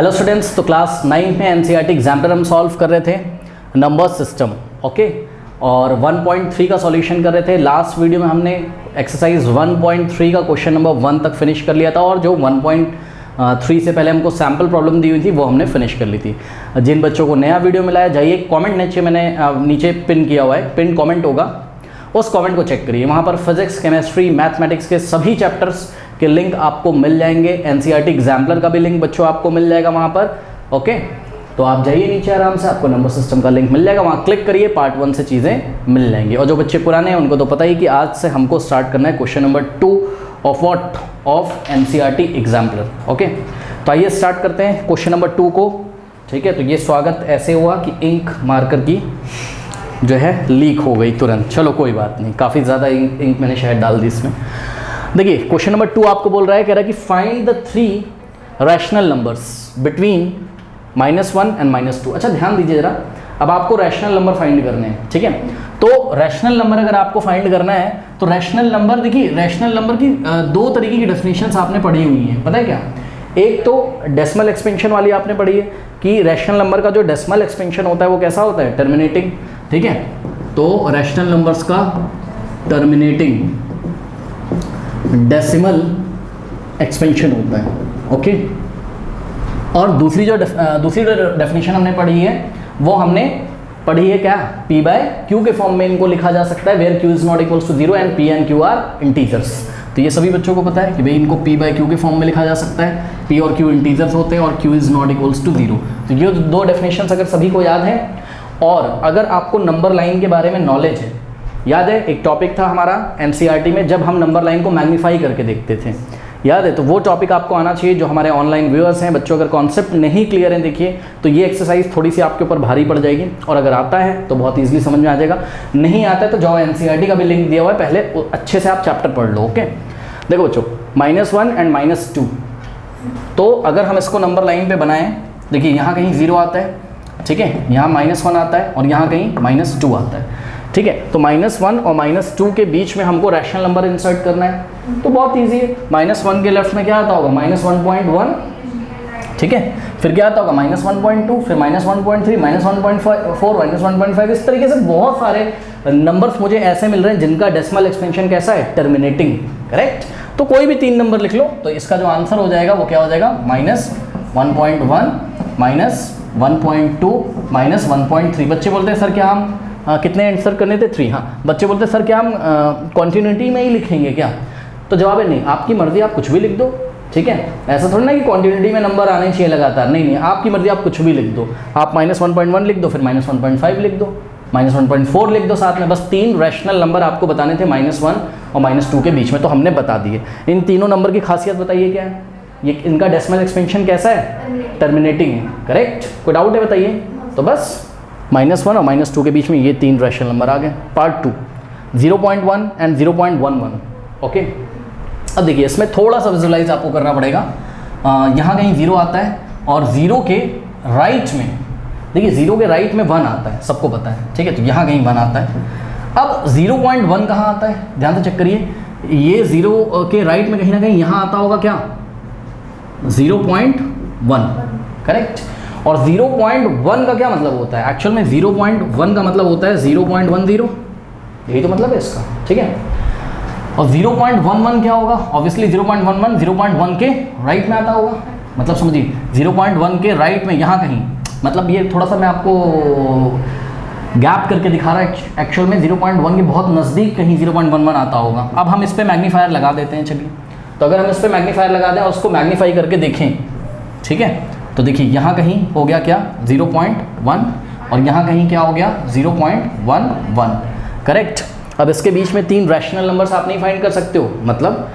Hello students, तो class 9 में NCERT exemplar हम सॉल्व कर रहे थे नंबर सिस्टम, ओके, और 1.3 का सॉल्यूशन कर रहे थे। लास्ट वीडियो में हमने एक्सरसाइज 1.3 का क्वेश्चन नंबर 1 तक फिनिश कर लिया था और जो 1.3 से पहले हमको सैम्पल प्रॉब्लम दी हुई थी वो हमने फिनिश कर ली थी। जिन बच्चों को नया वीडियो मिला है, जाइए कमेंट नीचे मैंने नीचे पिन किया हुआ है, पिन कमेंट होगा, उस कमेंट को चेक करिए। वहाँ पर फिजिक्स, केमिस्ट्री, मैथमेटिक्स के सभी चैप्टर्स के लिंक आपको मिल जाएंगे। एनसीईआरटी एग्जाम्पलर का भी लिंक बच्चों आपको मिल जाएगा वहाँ पर, ओके। तो आप जाइए नीचे आराम से, आपको नंबर सिस्टम का लिंक मिल जाएगा, वहाँ क्लिक करिए, पार्ट 1 से चीज़ें मिल जाएंगी। और जो बच्चे पुराने हैं उनको तो पता ही कि आज से हमको स्टार्ट करना है question number 2 of what, of NCERT exemplar, okay. तो आइए स्टार्ट करते हैं क्वेश्चन नंबर 2 को, ठीक है। तो ये स्वागत ऐसे हुआ कि इंक मार्कर की जो है लीक हो गई तुरंत, चलो कोई बात नहीं, काफ़ी ज़्यादा इंक मैंने शायद डाल दी इसमें। देखिए क्वेश्चन नंबर 2 आपको बोल रहा है, कह रहा है कि find the 3 rational numbers between -1 and -2। अच्छा ध्यान दीजिए ज़रा, अब आपको रैशनल नंबर फाइंड करने हैं, ठीक है। तो रैशनल नंबर अगर आपको फाइंड करना है तो रैशनल नंबर, देखिए रैशनल नंबर की 2 तरीके की डेफिनेशंस आपने पढ़ी हुई हैं, पता है क्या। एक तो डेसिमल एक्सपेंशन वाली आपने पढ़ी है कि रैशनल नंबर का जो डेसिमल एक्सपेंशन होता है वो कैसा होता है, टर्मिनेटिंग, ठीक है। तो रैशनल नंबर्स का टर्मिनेटिंग डेसिमल एक्सपेंशन होता है, ओके। और दूसरी जो डेफिनेशन हमने पढ़ी है वो हमने पढ़ी है क्या, P बाय Q के फॉर्म में इनको लिखा जा सकता है, where Q is not equals to 0 and P and Q are integers. तो ये सभी बच्चों को पता है कि भाई इनको P बाय Q के फॉर्म में लिखा जा सकता है, P और Q इंटीजर्स होते हैं और Q is not equals to 0। तो ये 2 डेफिनेशंस अगर सभी को याद है, और अगर आपको नंबर लाइन के बारे में नॉलेज है, याद है एक टॉपिक था हमारा एनसीईआरटी में जब हम नंबर लाइन को मैग्नीफाई करके देखते थे, याद है, तो वो टॉपिक आपको आना चाहिए। जो हमारे ऑनलाइन व्यूअर्स हैं, बच्चों अगर कॉन्सेप्ट नहीं क्लियर है, देखिए तो ये एक्सरसाइज थोड़ी सी आपके ऊपर भारी पड़ जाएगी, और अगर आता है तो बहुत ईजिली समझ में आ जाएगा, नहीं आता है तो जाओ एनसीईआरटी का भी लिंक दिया हुआ है, पहले अच्छे से आप चैप्टर पढ़ लो, ओके। देखो बच्चों, -1 एंड -2, तो अगर हम इसको नंबर लाइन पे बनाएं, देखिए यहाँ कहीं 0 आता है, ठीक है, यहाँ -1 आता है और यहाँ कहीं -2 आता है, ठीक है। तो -1 और -2 के बीच में हमको रैशनल नंबर इंसर्ट करना है, तो बहुत इजी है। -1 के लेफ्ट में क्या आता होगा, -1.1, ठीक है, फिर क्या आता होगा -1.2, फिर -1.3, -1.4, -1.5, इस तरीके से बहुत सारे नंबर्स मुझे ऐसे मिल रहे हैं जिनका डेसिमल एक्सपेंशन कैसा है, टर्मिनेटिंग, करेक्ट। तो कोई भी 3 नंबर लिख लो, तो इसका जो आंसर हो जाएगा वो क्या हो जाएगा, -1.1, -1.2, -1.3। बच्चे बोलते हैं सर क्या हम कितने आंसर करने थे, 3, हाँ। बच्चे बोलते हैं सर क्या हम कॉन्टिन्यूटी में ही लिखेंगे क्या, तो जवाब है नहीं, आपकी मर्जी, आप कुछ भी लिख दो, ठीक है। ऐसा थोड़ी ना कि कॉन्टिन्यूटी में नंबर आने चाहिए लगातार, नहीं, आपकी मर्जी, आप कुछ भी लिख दो। आप -1.1 लिख दो, फिर -1.5 लिख दो, -1.4 लिख दो साथ में। बस 3 रैशनल नंबर आपको बताने थे -1 और -2 के बीच में, तो हमने बता दिए। इन तीनों नंबर की खासियत बताइए क्या है, ये इनका डेसिमल एक्सपेंशन कैसा है, टर्मिनेटिंग है, करेक्ट। कोई डाउट है बताइए। तो बस -1 और -2 के बीच में ये 3 रैशनल नंबर आ गए। Part 2, 0.1 and 0.11, okay. अब देखिए इसमें थोड़ा सा विजुलाइज आपको करना पड़ेगा। यहाँ कहीं 0 आता है और 0 के राइट में, देखिए 0 के राइट में 1 आता है, सबको पता है, ठीक है। तो यहाँ कहीं 1 आता है। अब 0.1 कहाँ आता है, ध्यान से चेक करिए, ये 0 के राइट में कहीं ना कहीं यहाँ आता होगा क्या, 0.1, करेक्ट। और 0.1 का क्या मतलब होता है, एक्चुअल में 0.1 का मतलब होता है 0.10, यही तो मतलब है इसका, ठीक है। और 0.11 क्या होगा, ऑब्वियसली 0.11 0.1 के राइट में आता होगा, मतलब समझिए 0.1 के राइट में यहाँ कहीं, मतलब ये थोड़ा सा मैं आपको गैप करके दिखा रहा है, एक्चुअल में 0.1 के बहुत नज़दीक कहीं 0.11 आता होगा। अब हम इस पर मैग्नीफायर लगा देते हैं, चलिए। तो अगर हम इस पर मैग्नीफायर लगा दें और उसको मैग्नीफाई करके देखें, ठीक है, तो देखिए यहाँ कहीं हो गया क्या 0.1 और यहाँ कहीं क्या हो गया 0.11, करेक्ट। अब इसके बीच में 3 रैशनल नंबर्स आप नहीं फाइंड कर सकते हो, मतलब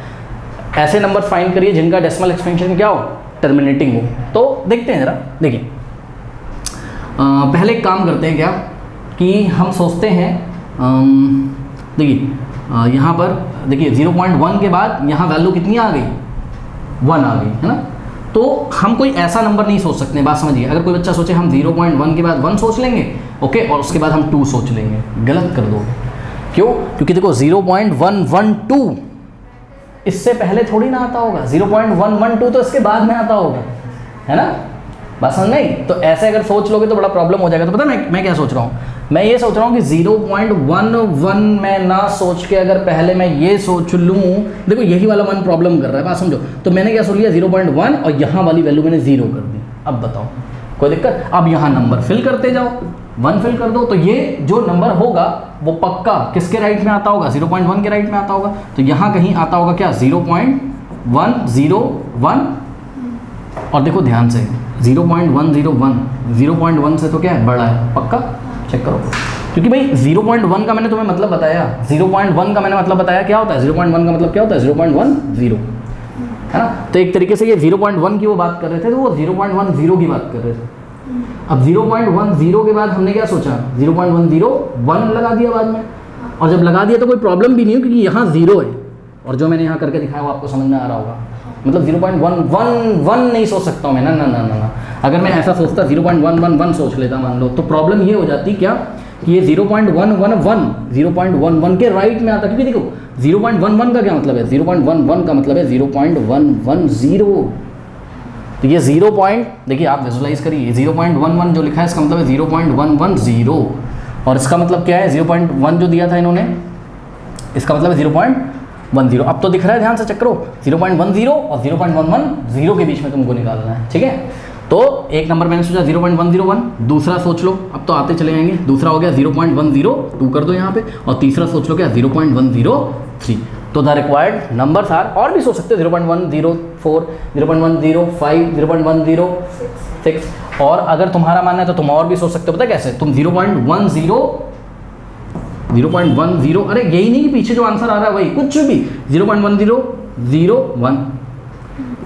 ऐसे नंबर फाइंड करिए जिनका डेसिमल एक्सपेंशन क्या हो, टर्मिनेटिंग हो। तो देखते हैं ज़रा, देखिए पहले एक काम करते हैं क्या कि हम सोचते हैं, देखिए यहाँ पर देखिए 0.1 के बाद यहाँ वैल्यू कितनी आ गई, 1 आ गई, है ना। तो हम कोई ऐसा नंबर नहीं सोच सकते, बात समझिए। अगर कोई बच्चा सोचे हम 0.1 के बाद 1 सोच लेंगे, ओके, और उसके बाद हम 2 सोच लेंगे, गलत कर दोगे। क्यों, क्योंकि देखो 0.112 इससे पहले थोड़ी ना आता होगा, 0.112 तो इसके बाद में आता होगा, है ना। बात समझ नहीं? तो ऐसे अगर सोच लोगे तो बड़ा प्रॉब्लम हो जाएगा। तो पता है मैं क्या सोच रहा हूँ, मैं ये सोच रहा हूँ कि 0.11 में ना सोच के अगर पहले मैं ये सोच लूँ, देखो यही वाला 1 प्रॉब्लम कर रहा है, बात समझो। तो मैंने क्या सोच लिया 0.1 और यहाँ वाली वैल्यू मैंने 0 कर दी। अब बताओ कोई दिक्कत? अब यहाँ नंबर फिल करते जाओ, 1 फिल कर दो, तो ये जो नंबर होगा वो पक्का किसके राइट में आता होगा? 0.1 के राइट में आता होगा। तो यहाँ कहीं आता होगा क्या? 0.101। और देखो ध्यान से 0.101, 0.1 से तो क्या है? बड़ा है, पक्का चेक करो। क्योंकि भाई 0.1 का मैंने तुम्हें मतलब बताया, 0.1 का मैंने मतलब बताया क्या होता है? 0.1 का मतलब क्या होता है? 0.10, है ना? तो एक तरीके से ये 0.1 की वो बात कर रहे थे, तो वो 0.10 की बात कर रहे थे। अब 0.10 के बाद हमने क्या सोचा? 0.101 लगा दिया बाद में, और जब लगा दिया तो कोई प्रॉब्लम भी नहीं है क्योंकि यहाँ 0 है, और जो मैंने यहाँ करके दिखाया वो आपको समझ में आ रहा होगा। मतलब 0.111 नहीं सोच सकता हूँ मैं, ना। अगर मैं ऐसा सोचता 0.111 सोच लेता मान लो, तो प्रॉब्लम ये हो जाती क्या कि ये 0.111 के राइट में आता। क्योंकि देखो 0.11 का क्या मतलब है? 0.11 का मतलब है 0.110। तो ये 0 पॉइंट, देखिए आप विजुलाइज करिए, 0.11 जो लिखा है इसका मतलब है 0.110, और इसका मतलब क्या है? 0.1 जो दिया था इन्होंने, इसका मतलब है 0.10। अब तो दिख रहा है, ध्यान से चेक करो, 0.10 और 0.110 के बीच में तुमको निकालना है, ठीक है? तो एक नंबर मैंने सोचा 0.101, दूसरा सोच लो, अब तो आते चले जाएंगे। दूसरा हो गया 0.102 कर दो यहाँ पे, और तीसरा सोच लो क्या? 0.103। तो द रिक्वायर्ड नंबर्स आर, और भी सोच सकते हो 0.104, 0.105, 0.106, और अगर तुम्हारा मानना है तो तुम और भी सोच सकते हो। पता कैसे? तुम 0.10, अरे यही नहीं, पीछे जो आंसर आ रहा है वही, कुछ भी 0.1001,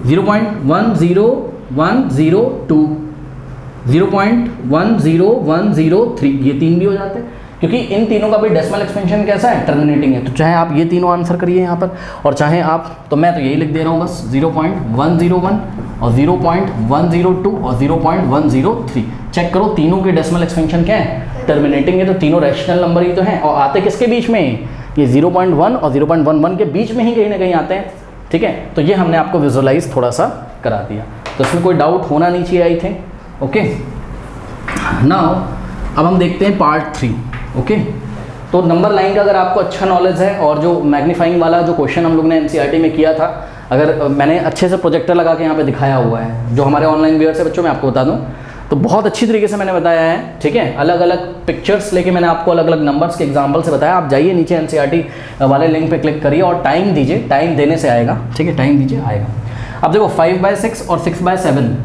0.10102, 0.10103, ये 3 भी हो जाते हैं क्योंकि इन तीनों का भी डेसिमल एक्सपेंशन कैसा है? टर्मिनेटिंग है। तो चाहे आप ये तीनों आंसर करिए यहाँ पर, और चाहे आप, तो मैं तो यही लिख दे रहा हूँ बस 0.101 और 0.102 और 0.103। चेक करो तीनों के डेसिमल एक्सपेंशन क्या है? टर्मिनेटिंग है। तो तीनों रैशनल नंबर ही तो हैं, और आते किसके बीच में? ये 0.1 और 0.11 के बीच में ही कहीं ना कहीं आते हैं, ठीक है? तो ये हमने आपको विजुअलाइज थोड़ा सा करा दिया, तो इसमें कोई डाउट होना नहीं चाहिए आई थिंक। ओके, नाउ अब हम देखते हैं पार्ट 3। ओके, तो नंबर लाइन का अगर आपको अच्छा नॉलेज है, और जो मैग्नीफाइंग वाला जो क्वेश्चन हम लोग ने एनसीईआरटी में किया था, अगर मैंने अच्छे से प्रोजेक्टर लगा के यहाँ पे दिखाया हुआ है, जो हमारे ऑनलाइन व्यूअर्स है बच्चों, मैं आपको बता दूँ तो बहुत अच्छी तरीके से मैंने बताया है, ठीक है? अलग अलग पिक्चर्स लेके मैंने आपको अलग अलग नंबर्स के एग्जाम्पल से बताया। आप जाइए नीचे एनसीईआरटी वाले लिंक पे क्लिक करिए और टाइम दीजिए, टाइम देने से आएगा, ठीक है? टाइम दीजिए आएगा। अब देखो 5/6 और 6/7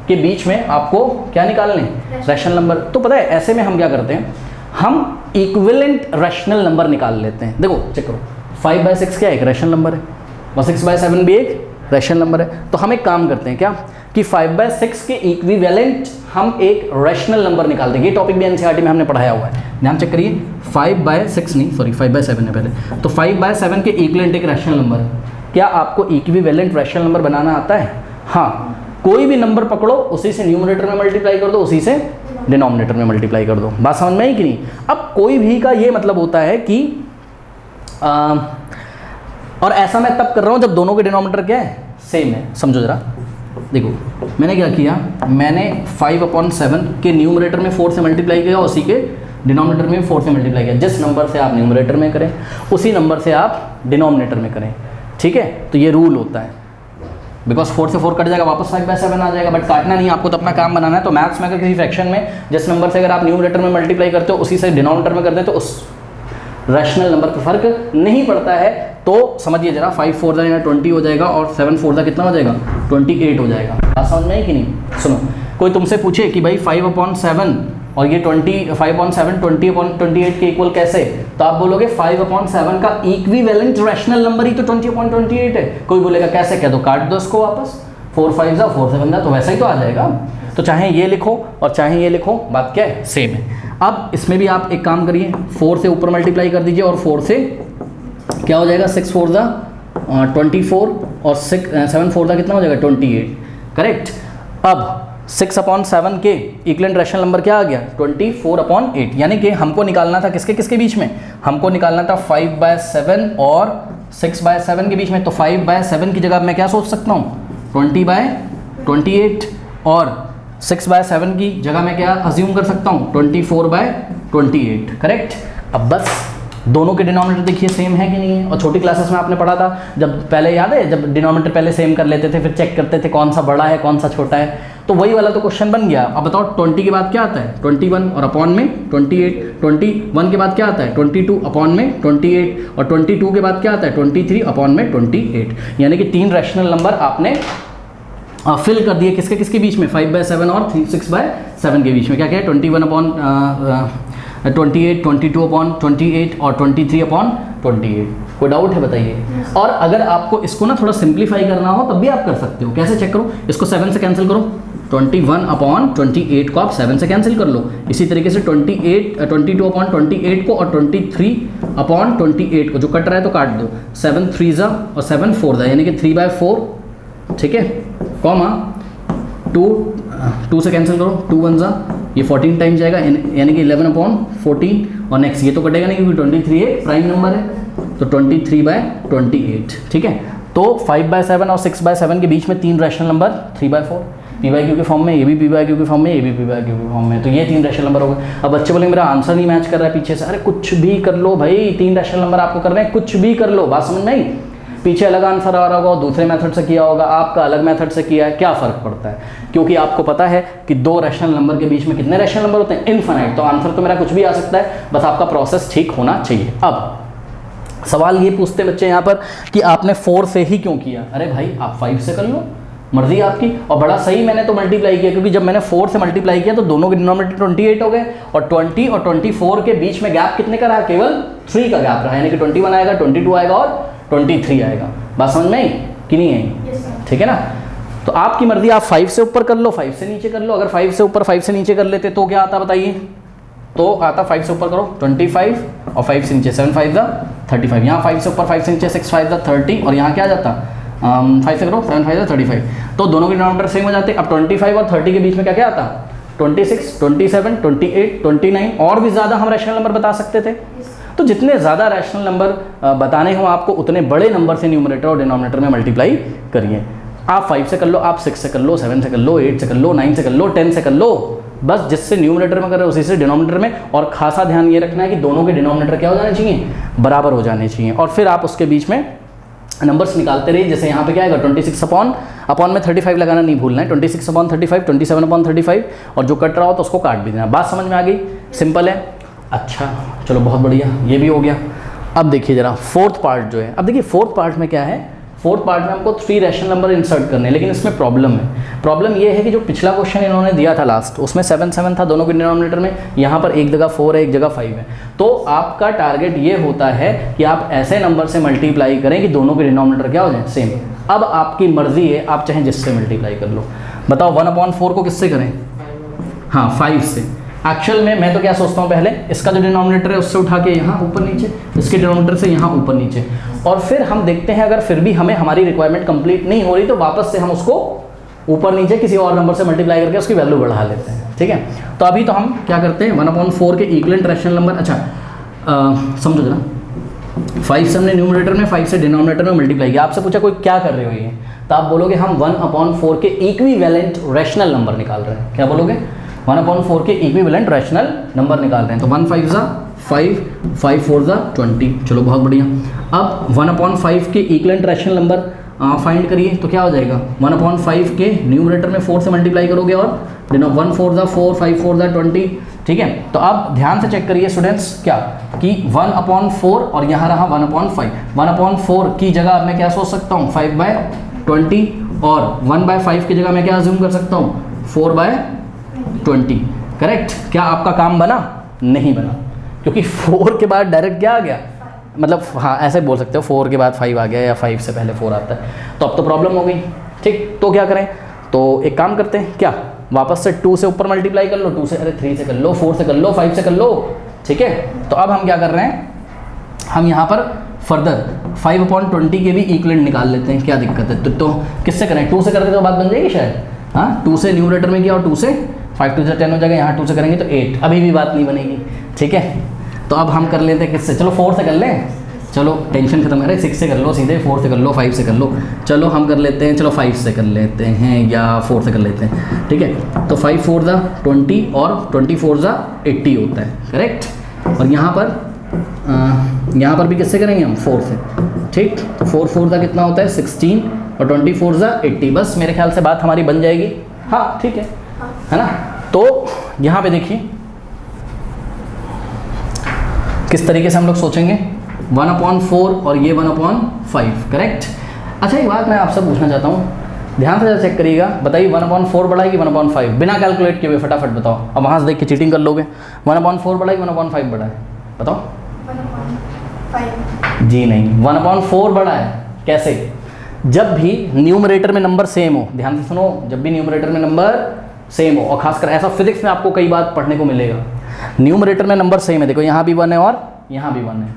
के बीच में आपको क्या निकालने? Rational number. तो पता है ऐसे में हम क्या करते हैं, हम इक्विवेलेंट रैशनल नंबर निकाल लेते हैं। देखो चेक करो, 5/6 क्या एक रैशनल नंबर है, और 6/7 भी एक रैशनल नंबर है। तो हम एक काम करते हैं क्या कि 5/6 के इक्विवेलेंट हम एक रैशनल नंबर निकालते हैं। ये टॉपिक भी एनसीईआरटी में हमने पढ़ाया हुआ है, ध्यान चेक करिए। 5/6 नहीं, सॉरी 5/7 है पहले। तो 5/7 के इक्विवेलेंट एक रैशनल नंबर है। क्या आपको इक्विवेलेंट रैशनल नंबर बनाना आता है? हाँ, कोई भी नंबर पकड़ो, उसी से न्यूमरेटर में मल्टीप्लाई कर दो, उसी से डिनोमिनेटर में मल्टीप्लाई कर दो। बात समझ में आई कि नहीं? अब कोई भी का ये मतलब होता है कि और ऐसा मैं तब कर रहा हूँ जब दोनों के डिनोमिनेटर क्या है? सेम है। समझो जरा, देखो मैंने क्या किया, मैंने 5/7 के न्यूमरेटर में 4 से मल्टीप्लाई किया, उसी के डिनोमिनेटर में 4 से मल्टीप्लाई किया। जिस नंबर से आप न्यूमरेटर में करें उसी नंबर से आप डिनोमिनेटर में करें, ठीक है? तो ये रूल होता है, बिकॉज 4 से 4 कट जाएगा, वापस 5/7 आ जाएगा, बट काटना नहीं, आपको तो अपना काम बनाना है। तो मैथ्स में अगर किसी फ्रैक्शन में जिस नंबर से अगर आप न्यूमरेटर में मल्टीप्लाई करते हो उसी से डिनोमिनेटर में करते हैं, तो उस रैशनल नंबर पर फर्क नहीं पड़ता है। तो समझिए जरा, 5/4 20 हो जाएगा, और 7/4 कितना हो जाएगा? 28 हो जाएगा। बात समझ में आई कि नहीं? सुनो, कोई तुमसे पूछे कि भाई 5/7 और ये 5/7 20/28 के इक्वल कैसे? तो आप बोलोगे 5/7 का इक्विवेलेंट रैशनल नंबर ही तो 20/28 है। कोई बोलेगा कैसे? कह दो काट दो इसको वापस, 4 5 जा 4 7 जा, तो वैसा ही तो आ जाएगा। तो चाहे ये लिखो और चाहे ये लिखो, बात क्या है? सेम है। अब इसमें भी आप एक काम करिए, 4 से ऊपर मल्टीप्लाई कर दीजिए, और 4 से क्या हो जाएगा? 6/4 जा 24, और 7/4 जा कितना हो जाएगा? 28, करेक्ट। अब 6/7 के इक्विवेलेंट रैशनल नंबर क्या आ गया? 24/8। यानी कि हमको निकालना था किसके किसके बीच में? हमको निकालना था 5/7 और 6/7 के बीच में। तो 5/7 की जगह मैं क्या सोच सकता हूँ? 20/28, और 6/7 की जगह मैं क्या अज्यूम कर सकता हूँ 24/28, करेक्ट। अब बस दोनों के डिनोमिनेटर देखिए सेम है कि नहीं है। और छोटी क्लासेस में आपने पढ़ा था, जब पहले याद है जब डिनोमिनेटर पहले सेम कर लेते थे फिर चेक करते थे कौन सा बड़ा है कौन सा छोटा है, तो वही वाला तो क्वेश्चन बन गया। अब बताओ 20 के बाद क्या आता है 21 और अपॉन में 28, 21 के बाद क्या आता है 22 अपॉन में 28 और 22 के बाद क्या आता है 23 अपॉन में 28, यानी कि 3 रैशनल नंबर आपने फिल कर दिए किसके किसके बीच में 5/7 और 6/7 के बीच में। क्या क्या है 21 अपॉन 28, 22 अपॉन 28 और 23 अपॉन 28। कोई डाउट है बताइए? और अगर आपको इसको ना थोड़ा सिंप्लीफाई करना हो तब भी आप कर सकते हो। कैसे चेक करो? इसको 7 से कैंसिल करो, 21 अपॉन 28 को आप 7 से कैंसिल कर लो। इसी तरीके से 22 अपॉन 28 को और 23 अपॉन 28 को जो कट रहा है तो काट दो, 7 3 जा और 7 4 जा, यानी कि 3/4, ठीक है, कॉमा 2 से कैंसिल करो, 2 1 जा, ये 14 टाइम जाएगा यानी कि 11 अपॉन 14, और नेक्स्ट ये तो कटेगा नहीं क्योंकि 23 एक प्राइम नंबर है, तो 23/28, ठीक है। तो 5/7 और 6/7 के बीच में 3 रैशनल नंबर 3/4 p/q के फॉर्म में, ये भी p/q के फॉर्म में, ये भी p/q के फॉर्म में, तो ये 3 रैशनल नंबर हो गए। अब बच्चे बोले मेरा आंसर नहीं मैच कर रहा है पीछे से, अरे कुछ भी कर लो भाई, 3 रैशनल नंबर आपको करने हैं, कुछ भी कर लो, बात समझ में आई? पीछे अलग आंसर आ रहा होगा, दूसरे मेथड से किया होगा, आपका अलग मेथड से किया है, क्या फ़र्क पड़ता है? क्योंकि आपको पता है कि 2 रैशनल नंबर के बीच में कितने रैशनल नंबर होते हैं? इनफाइनाइट। तो आंसर तो मेरा कुछ भी आ सकता है, बस आपका प्रोसेस ठीक होना चाहिए। अब सवाल ये पूछते बच्चे यहाँ पर कि आपने 4 से ही क्यों किया? अरे भाई आप 5 से कर लो, मर्जी आपकी। और बड़ा सही मैंने तो मल्टीप्लाई किया, क्योंकि जब मैंने 4 से मल्टीप्लाई किया तो दोनों के डिनोमिनेटर 28 हो गए, और 20 और 24 के बीच में गैप कितने का रहा? केवल 3 का गैप रहा, यानी कि 21 आएगा, 22 आएगा और 23 आएगा। बात समझ में आई कि नहीं आई? ठीक है ना। तो आपकी मर्जी, आप 5 से ऊपर कर लो, 5 से नीचे कर लो। अगर 5 से ऊपर 5 से नीचे कर लेते तो क्या आता बताइए? तो आता 5 से ऊपर करो 25 और 5 से नीचे 7 5 35, यहाँ 5 से ऊपर 5 से नीचे 6 5 30, और यहाँ क्या जाता 5 से करो 7 5 35, तो दोनों के डिनोमिनेटर सेम हो जाते। अब 25 और 30 के बीच में क्या क्या आता? 26, 27, 28, 29, और भी ज़्यादा हम रैशनल नंबर बता सकते थे। तो जितने ज़्यादा रैशनल नंबर बताने हो आपको, उतने बड़े नंबर से न्यूमरेटर और डिनोमिनेटर में मल्टीप्लाई करिए। आप 5 से कर लो, आप 6 से कर लो, 7 से कर लो, 8 से कर लो, 9 से कर लो, 10 से कर लो, बस जिससे न्यूमरेटर में कर रहे हो उसी से डिनोमिनेटर में। और खासा ध्यान ये रखना है कि दोनों के डिनोमिनेटर क्या हो जाने चाहिए? बराबर हो जाने चाहिए। और फिर आप उसके बीच में नंबर्स निकालते रहिए। जैसे यहाँ पे क्या आएगा 26 अपॉन में 35 लगाना नहीं भूलना है, 26 अपॉन 35, 27 अपॉन 35, और जो कट रहा हो तो उसको काट भी देना। बात समझ में आ गई? सिंपल है। अच्छा चलो बहुत बढ़िया, ये भी हो गया। अब देखिए जरा 4th पार्ट जो है, अब देखिए 4th पार्ट में क्या है, 4th पार्ट में हमको 3 रैशनल नंबर इंसर्ट करने हैं, लेकिन इसमें प्रॉब्लम है। प्रॉब्लम ये है कि जो पिछला क्वेश्चन इन्होंने दिया था लास्ट, उसमें 7 7 था दोनों के डिनोमिनेटर में, यहाँ पर एक जगह 4 है एक जगह 5 है। तो आपका टारगेट ये होता है कि आप ऐसे नंबर से मल्टीप्लाई करें कि दोनों के डिनोमिनेटर क्या हो जाए? सेम। अब आपकी मर्जी है, आप चाहें जिससे मल्टीप्लाई कर लो। बताओ 1/4 को किससे करें? हाँ 5 से। एक्चुअल में मैं तो क्या सोचता हूँ, पहले इसका जो डिनोमिनेटर है उससे उठा के यहाँ ऊपर नीचे, इसके डिनोमिनेटर से यहाँ ऊपर नीचे, और फिर हम देखते हैं अगर फिर भी हमें हमारी रिक्वायरमेंट कंप्लीट नहीं हो रही तो वापस से हम उसको ऊपर नीचे किसी और नंबर से मल्टीप्लाई करके उसकी वैल्यू बढ़ा लेते हैं। ठीक है, तो अभी तो हम क्या करते हैं 1/4 के इक्वलेंट रैशनल नंबर। अच्छा समझो जरा, 5 से हमने न्यूमरेटर में 5 से डिनोमिनेटर में मल्टीप्लाई किया। आपसे पूछा कोई क्या कर रहे हो ये, तो आप बोलोगे हम 1/4 के इक्विवेलेंट रैशनल नंबर निकाल रहे हैं। क्या बोलोगे? 1/4 के इक्विवेलेंट रैशनल नंबर निकाल रहे हैं। तो 1 5 जा 5, 5 4 जा 20। चलो बहुत बढ़िया। अब 1/5 के इक्विवेलेंट रैशनल नंबर फाइंड करिए, तो क्या हो जाएगा? 1/5 के न्यूमरेटर में 4 से मल्टीप्लाई करोगे और 1 4 जा 4, 5 4 जा 20। ठीक है, तो अब ध्यान से चेक करिए स्टूडेंट्स क्या कि 1/4 और यहाँ रहा 1/5। 1/4 की जगह अब मैं क्या सोच सकता हूँ 5/20, और 1/5 की जगह मैं क्या अज्यूम कर सकता हूँ 4/20। करेक्ट? क्या आपका काम बना? नहीं बना, क्योंकि 4 के बाद डायरेक्ट क्या आ गया, मतलब हाँ ऐसे बोल सकते हो 4 के बाद 5 आ गया या 5 से पहले 4 आता है, तो अब तो प्रॉब्लम हो गई। ठीक, तो क्या करें? तो एक काम करते हैं, क्या वापस से 2 से ऊपर मल्टीप्लाई कर लो, 2 से, अरे 3 से कर लो, 4 से कर लो, 5 से कर लो। ठीक है, तो अब हम क्या कर रहे हैं, हम यहाँ पर फर्दर 5/20 के भी इक्वलेंट निकाल लेते हैं। क्या दिक्कत है? तो किससे करें? 2 से करते तो बात बन जाएगी शायद। हाँ 2 से न्यूमरेटर में किया और 2 से 5 2 से 10 हो जाएगा, यहाँ 2 से करेंगे तो 8, अभी भी बात नहीं बनेगी। ठीक है, तो अब हम कर लेते हैं किससे? चलो 4 से कर लें, चलो टेंशन खत्म करें, 6 से कर लो सीधे, 4 से कर लो, 5 से कर लो। चलो हम कर लेते हैं, चलो 5 से कर लेते हैं या 4 से कर लेते हैं, ठीक है। तो 5 4 ज़ा 20 और 20 4 ज़ा 80 होता है, करेक्ट। और यहाँ पर भी किससे करेंगे हम, 4 से, ठीक। तो 4 4 ज़ा कितना होता है 16 और 20 4 ज़ा 80। बस मेरे ख्याल से बात हमारी बन जाएगी, हाँ ठीक है ना। तो यहाँ पे देखिए किस तरीके से हम लोग सोचेंगे, 1/4 और ये 1/5, करेक्ट। अच्छा एक बात मैं आपसे पूछना चाहता हूँ, ध्यान से चेक करिएगा, बताइए 1/4 बड़ा है कि 1/5, बिना कैलकुलेट किए हुए फटाफट बताओ। अब वहाँ से देख के चीटिंग कर लोगे। 1/4 बड़ा है कि 1/5 बड़ा है, बताओ। 1/5 जी नहीं, 1/4 बड़ा है। कैसे? जब भी न्यूमरेटर में नंबर सेम हो, ध्यान से सुनो, जब भी न्यूमरेटर में नंबर सेम हो, और खासकर ऐसा फिजिक्स में आपको कई बार पढ़ने को मिलेगा, न्यूमरेटर में नंबर सेम है, देखो यहाँ भी 1 है और यहाँ भी 1 है,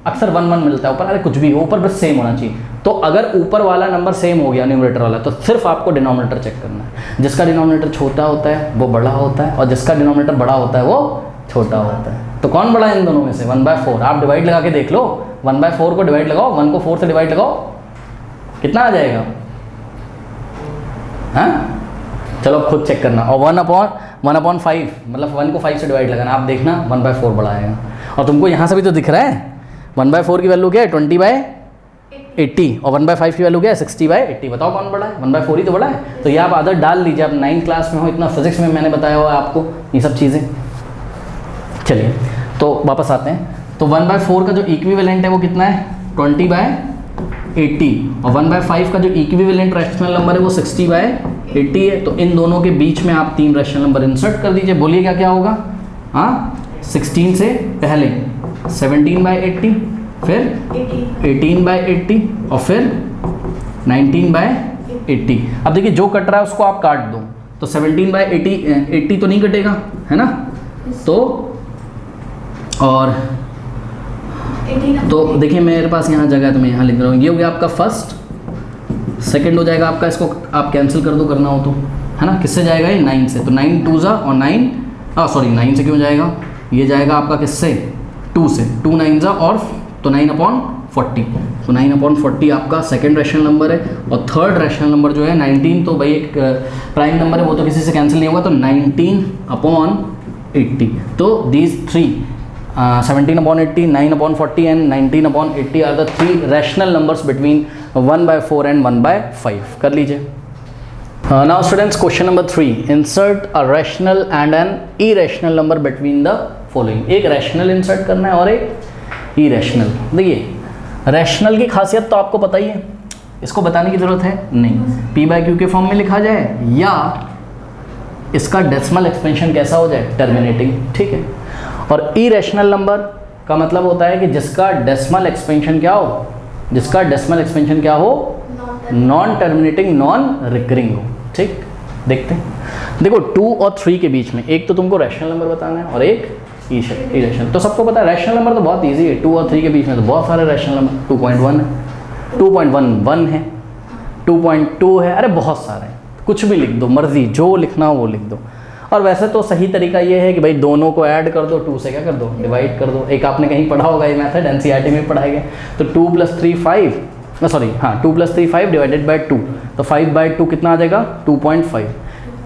अक्सर 1 1 मिलता है ऊपर, अरे कुछ भी हो ऊपर बस सेम होना चाहिए। तो अगर ऊपर वाला नंबर सेम हो गया न्यूमरेटर वाला, तो सिर्फ आपको डिनोमिनेटर चेक करना है। जिसका डिनोमिनेटर छोटा होता है वो बड़ा होता है, और जिसका डिनोमिनेटर बड़ा होता है वो छोटा होता है। तो कौन बड़ा है इन दोनों में से? 1/4। आप डिवाइड लगा के देख लो, 1/4 को डिवाइड लगाओ, 1 को 4 से डिवाइड लगाओ, कितना आ जाएगा? हाँ चलो खुद चेक करना। और 1/5 मतलब 1 को 5 से डिवाइड लगाना, आप देखना 1/4 बड़ा आएगा। और तुमको यहाँ से भी तो दिख रहा है 1/4 की वैल्यू क्या है 20/80 और 1/5 की वैल्यू क्या है 60/80। बताओ कौन बड़ा है? 1/4 ही तो बड़ा है। तो ये आप आदत डाल लीजिए, आप 9th क्लास में हो, इतना फिजिक्स में मैंने बताया हुआ है आपको ये सब चीज़ें। चलिए तो वापस आते हैं। तो 1/4 का जो इक्विवेलेंट है वो कितना है 20/80, और 1/5 का जो इक्विवेलेंट रैशनल नंबर है वो 60/80 है। तो इन दोनों के बीच में आप 3 रैशनल नंबर इंसर्ट कर दीजिए। बोलिए क्या क्या होगा? हाँ 16 से पहले 17/80, फिर 18/80 और फिर 19/80। अब देखिए जो कट रहा है उसको आप काट दो, तो 17/80 तो नहीं कटेगा, है ना। तो और तो देखिए मेरे पास यहाँ जगह है तो मैं यहाँ लिख रहा हूँ। ये हो गया आपका फर्स्ट, सेकंड हो जाएगा आपका, इसको आप कैंसिल कर दो करना हो तो, है ना। किससे जाएगा ये 9 से, तो 9 2 ज़ा और 9 से क्यों जाएगा, ये जाएगा आपका किससे 2 से, 2 9 ज़ा और तो 9/40। तो 9/40 आपका सेकंड रैशनल नंबर है। और थर्ड रैशनल नंबर जो है 19, तो भाई एक प्राइम नंबर है वो तो किसी से कैंसिल नहीं होगा, तो 19/80। तो these 3 17/80, 9/40 and 19/80 are the 3 rational numbers between 1/4 and 1/5। कर लीजिए। Now students question number 3, insert a rational and an irrational number between the following. एक रैशनल इंसर्ट करना है और एक इरेशनल। देखिए रैशनल की खासियत तो आपको पता ही है, इसको बताने की ज़रूरत है नहीं। p/q के फॉर्म में लिखा जाए या इसका डेसिमल एक्सपेंशन कैसा हो जाए टर्मिनेटिंग, ठीक है। और इरेशनल नंबर का मतलब होता है कि जिसका डेसिमल एक्सपेंशन क्या हो, जिसका डेसिमल एक्सपेंशन क्या हो, नॉन टर्मिनेटिंग नॉन रिकरिंग हो, ठीक। देखते हैं, देखो 2 और 3 के बीच में एक तो तुमको रैशनल नंबर बताना है और एक इरेशनल। तो सबको पता है रैशनल नंबर तो बहुत इजी है, 2 और 3 के बीच में तो बहुत सारे रैशनल नंबर, 2.1 है, 2.11 है, 2.2 है, अरे बहुत सारे, कुछ भी लिख दो, मर्जी जो लिखना हो वो लिख दो। और वैसे तो सही तरीका ये है कि भाई दोनों को ऐड कर दो, 2 से क्या कर दो डिवाइड कर दो। एक आपने कहीं पढ़ा होगा ये मेथड, NCERT में पढ़ाया गया। तो 2 + 3 5, सॉरी हाँ 2 + 3 5 डिवाइडेड बाई 2, तो 5/2 कितना आ जाएगा 2.5।